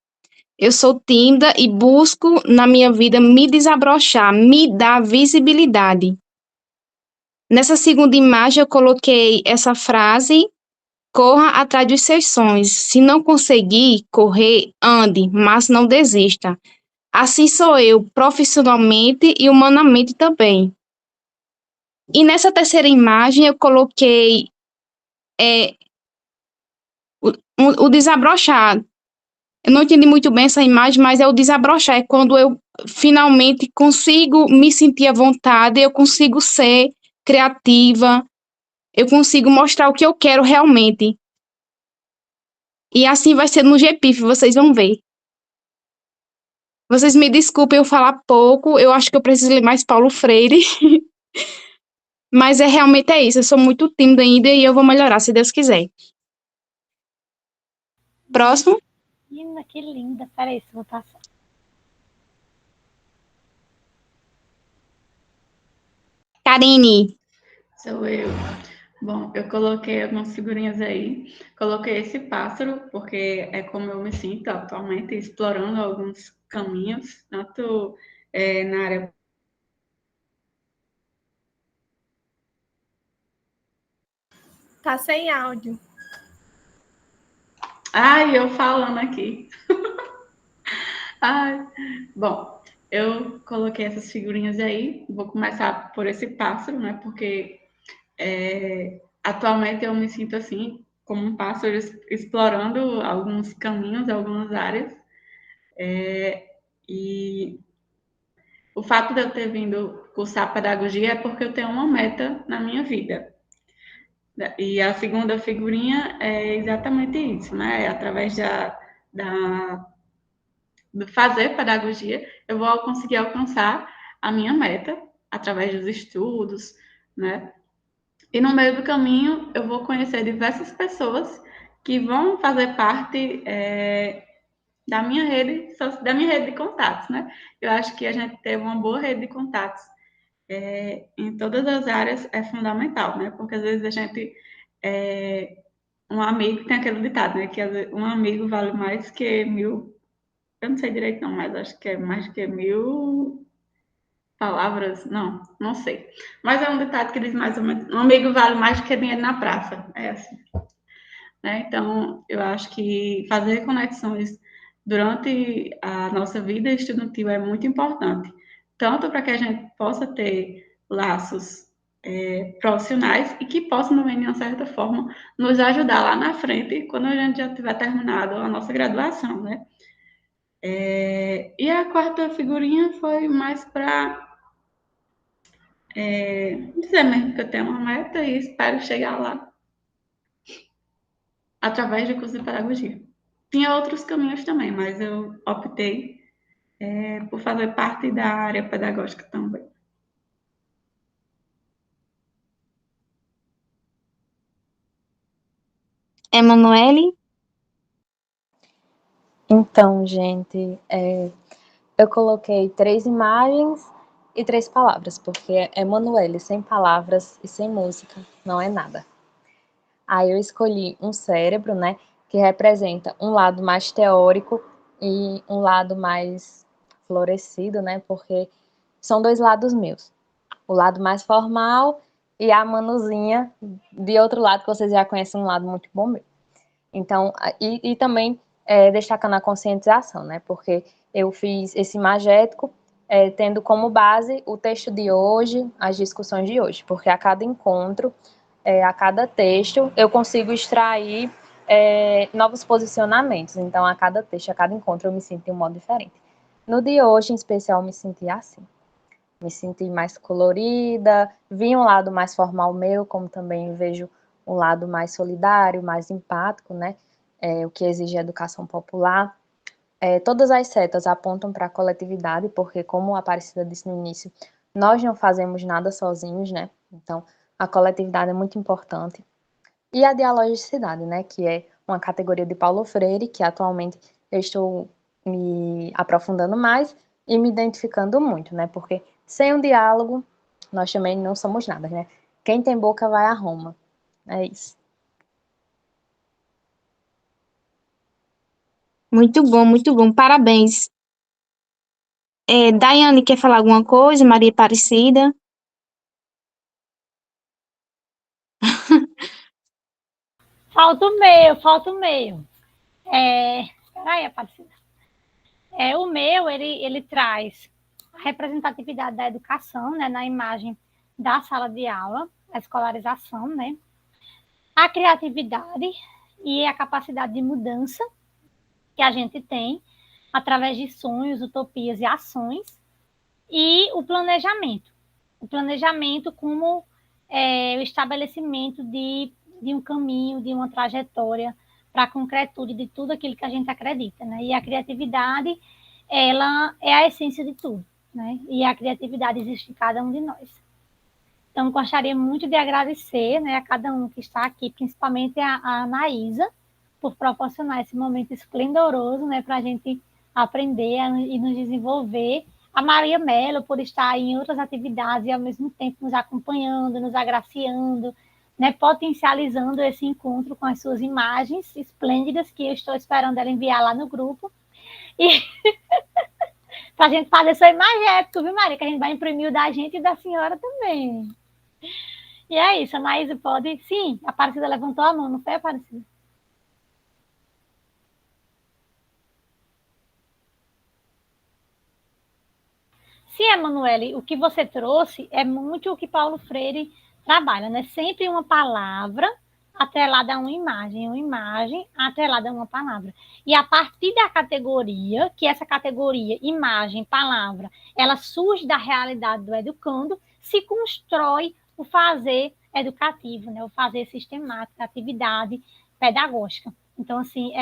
Eu sou tímida e busco na minha vida me desabrochar, me dar visibilidade. Nessa segunda imagem eu coloquei essa frase: corra atrás dos seus sonhos. Se não conseguir correr, ande, mas não desista. Assim sou eu, profissionalmente e humanamente também. E nessa terceira imagem eu coloquei o desabrochar. Eu não entendi muito bem essa imagem, mas é o desabrochar. É quando eu finalmente consigo me sentir à vontade, eu consigo ser criativa, eu consigo mostrar o que eu quero realmente. E assim vai ser no GPIF, vocês vão ver. Vocês me desculpem eu falar pouco, eu acho que eu preciso ler mais Paulo Freire. Mas realmente é isso, eu sou muito tímida ainda e eu vou melhorar, se Deus quiser. Próximo. Menina, que linda. Peraí, vou passar. Karine. Sou eu. Bom, eu coloquei algumas figurinhas aí. Coloquei esse pássaro, porque é como eu me sinto atualmente, explorando alguns caminhos, tanto na área. Tá sem áudio. Ai, eu falando aqui. Ai, bom, eu coloquei essas figurinhas aí. Vou começar por esse pássaro, né? Porque atualmente eu me sinto assim, como um pássaro explorando alguns caminhos, algumas áreas. E o fato de eu ter vindo cursar pedagogia é porque eu tenho uma meta na minha vida. E a segunda figurinha é exatamente isso, né? Através do fazer pedagogia, eu vou conseguir alcançar a minha meta através dos estudos, né? E no meio do caminho, eu vou conhecer diversas pessoas que vão fazer parte da minha rede de contatos, né? Eu acho que a gente ter uma boa rede de contatos em todas as áreas é fundamental, né? Porque às vezes a gente, um amigo, tem aquele ditado, né? Que um amigo vale mais que 1000, eu não sei direito não, mas acho que é mais que 1000 palavras, não sei. Mas é um ditado que diz mais ou menos, um amigo vale mais que dinheiro na praça, é assim. Né? Então, eu acho que fazer conexões durante a nossa vida estudantil é muito importante, tanto para que a gente possa ter laços profissionais e que possam também, de uma certa forma, nos ajudar lá na frente, quando a gente já tiver terminado a nossa graduação, né? E a quarta figurinha foi mais para dizer mesmo que eu tenho uma meta e espero chegar lá através do curso de pedagogia. Tinha outros caminhos também, mas eu optei por fazer parte da área pedagógica também. Emanuele? Então, gente, eu coloquei 3 imagens e 3 palavras, porque Emanuele sem palavras e sem música não é nada. Aí eu escolhi um cérebro, né, que representa um lado mais teórico e um lado mais florescido, né, porque são 2 lados meus. O lado mais formal e a Manuzinha de outro lado, que vocês já conhecem, um lado muito bom meu. Então, e também destacando a conscientização, né, porque eu fiz esse imagético tendo como base o texto de hoje, as discussões de hoje, porque a cada encontro, a cada texto, eu consigo extrair novos posicionamentos. Então, a cada texto, a cada encontro, eu me sinto de um modo diferente. No de hoje, em especial, eu me senti assim. Me senti mais colorida, vi um lado mais formal meu, como também vejo um lado mais solidário, mais empático, né? O que exige a educação popular. Todas as setas apontam para a coletividade, porque, como a Aparecida disse no início, nós não fazemos nada sozinhos, né? Então, a coletividade é muito importante. E a dialogicidade, né? Que é uma categoria de Paulo Freire, que atualmente eu estou me aprofundando mais e me identificando muito, né? Porque sem um diálogo, nós também não somos nada, né? Quem tem boca vai a Roma. É isso. Muito bom, parabéns. Daiane, quer falar alguma coisa? Maria Aparecida? Falta o meu. Peraí, Aparecida. O meu, ele traz a representatividade da educação, né, na imagem da sala de aula, a escolarização, né, a criatividade e a capacidade de mudança que a gente tem através de sonhos, utopias e ações, e o planejamento. O planejamento como o estabelecimento de um caminho, de uma trajetória para a concretude de tudo aquilo que a gente acredita, né? E a criatividade, ela é a essência de tudo, né? E a criatividade existe em cada um de nós. Então, gostaria muito de agradecer, né, a cada um que está aqui, principalmente a Anaísa, por proporcionar esse momento esplendoroso, né, para a gente aprender e nos desenvolver. A Maria Mello, por estar em outras atividades e, ao mesmo tempo, nos acompanhando, nos agraciando, né, potencializando esse encontro com as suas imagens esplêndidas, que eu estou esperando ela enviar lá no grupo. E para a gente fazer seu imagético, viu, Maria? Que a gente vai imprimir o da gente e da senhora também. E é isso, a Maísa pode... Sim, a Aparecida levantou a mão, não foi, Aparecida? Sim, Emanuele, o que você trouxe é muito o que Paulo Freire trabalha, né? Sempre uma palavra atrelada a uma imagem atrelada a uma palavra. E a partir da categoria, que essa categoria, imagem, palavra, ela surge da realidade do educando, se constrói o fazer educativo, né? O fazer sistemático, a atividade pedagógica. Então, assim,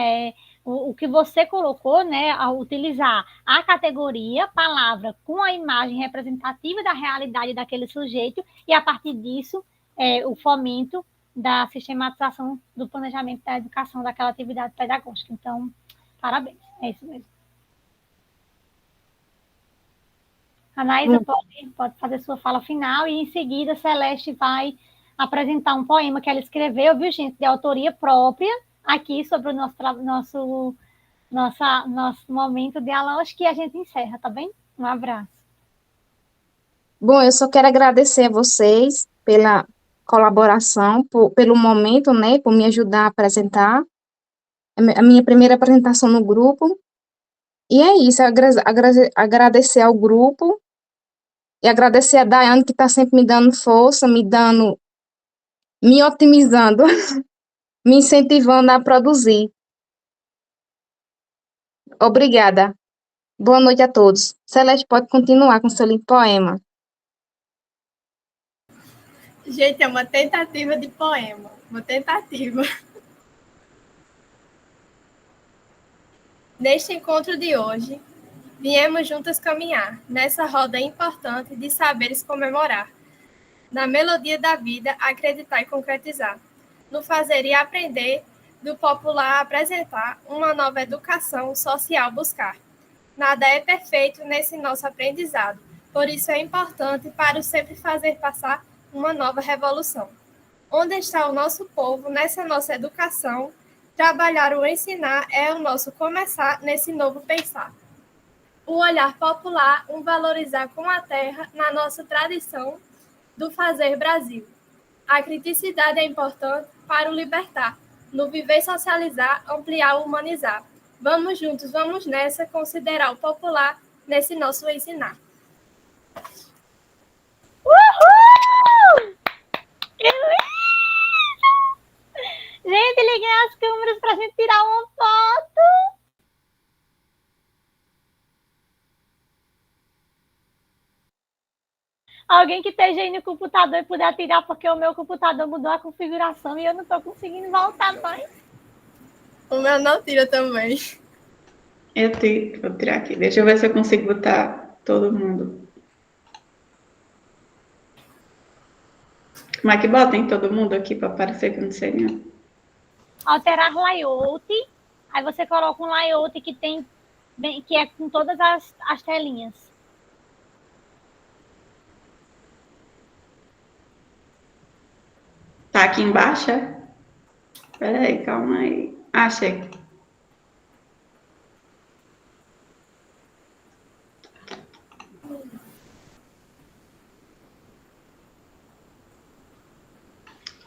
o que você colocou, né, ao utilizar a categoria, palavra, com a imagem representativa da realidade daquele sujeito, e a partir disso, o fomento da sistematização do planejamento da educação daquela atividade pedagógica. Então, parabéns, é isso mesmo. Anaísa pode fazer sua fala final e, em seguida, Celeste vai apresentar um poema que ela escreveu, viu, gente, de autoria própria, aqui sobre o nosso momento de dialógico, que a gente encerra, tá bem? Um abraço. Bom, eu só quero agradecer a vocês pela colaboração, pelo momento, né, por me ajudar a apresentar a minha primeira apresentação no grupo. E é isso, agradecer ao grupo e agradecer a Daiane, que está sempre me dando força, me otimizando, me incentivando a produzir. Obrigada. Boa noite a todos. Celeste pode continuar com seu lindo poema. Gente, é uma tentativa de poema. Uma tentativa. Neste encontro de hoje, viemos juntas caminhar, nessa roda importante de saberes comemorar. Na melodia da vida, acreditar e concretizar. No fazer e aprender, do popular apresentar, uma nova educação social buscar. Nada é perfeito nesse nosso aprendizado, por isso é importante para o sempre fazer passar uma nova revolução. Onde está o nosso povo nessa nossa educação? Trabalhar ou ensinar é o nosso começar nesse novo pensar. O olhar popular, um valorizar com a terra na nossa tradição do fazer Brasil. A criticidade é importante para o libertar, no viver socializar, ampliar, humanizar. Vamos juntos, vamos nessa, considerar o popular nesse nosso ensinar. Uhul! Que lindo! Gente, liguem as câmeras para a gente tirar uma foto. Alguém que esteja aí no computador e puder tirar, porque o meu computador mudou a configuração e eu não estou conseguindo voltar mais. O meu não tira também. Vou tirar aqui. Deixa eu ver se eu consigo botar todo mundo. Como é que bota, hein, todo mundo aqui para aparecer que eu não sei não. Alterar layout. Aí você coloca um layout que é com todas as telinhas. Tá aqui embaixo, é? Peraí, calma aí. Achei.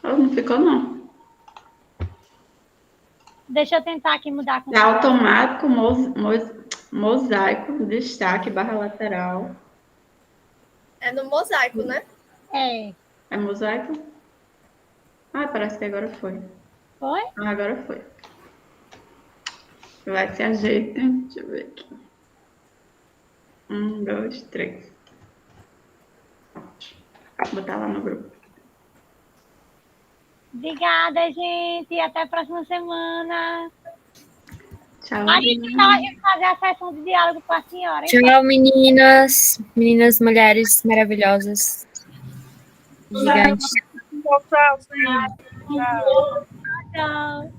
Oh, não ficou, não. Deixa eu tentar aqui mudar. É automático, mosaico, destaque, barra lateral. É no mosaico, né? É. É mosaico? Ah, parece que agora foi. Foi? Ah, agora foi. Vai se ajeita. Deixa eu ver aqui. 1, 2, 3. Vou botar lá no grupo. Obrigada, gente. Até a próxima semana. Tchau. Aí, que tal a gente fazer a sessão de diálogo com a senhora? Hein? Tchau, meninas. Meninas, mulheres maravilhosas. Gigantes. Tchau, Tchau.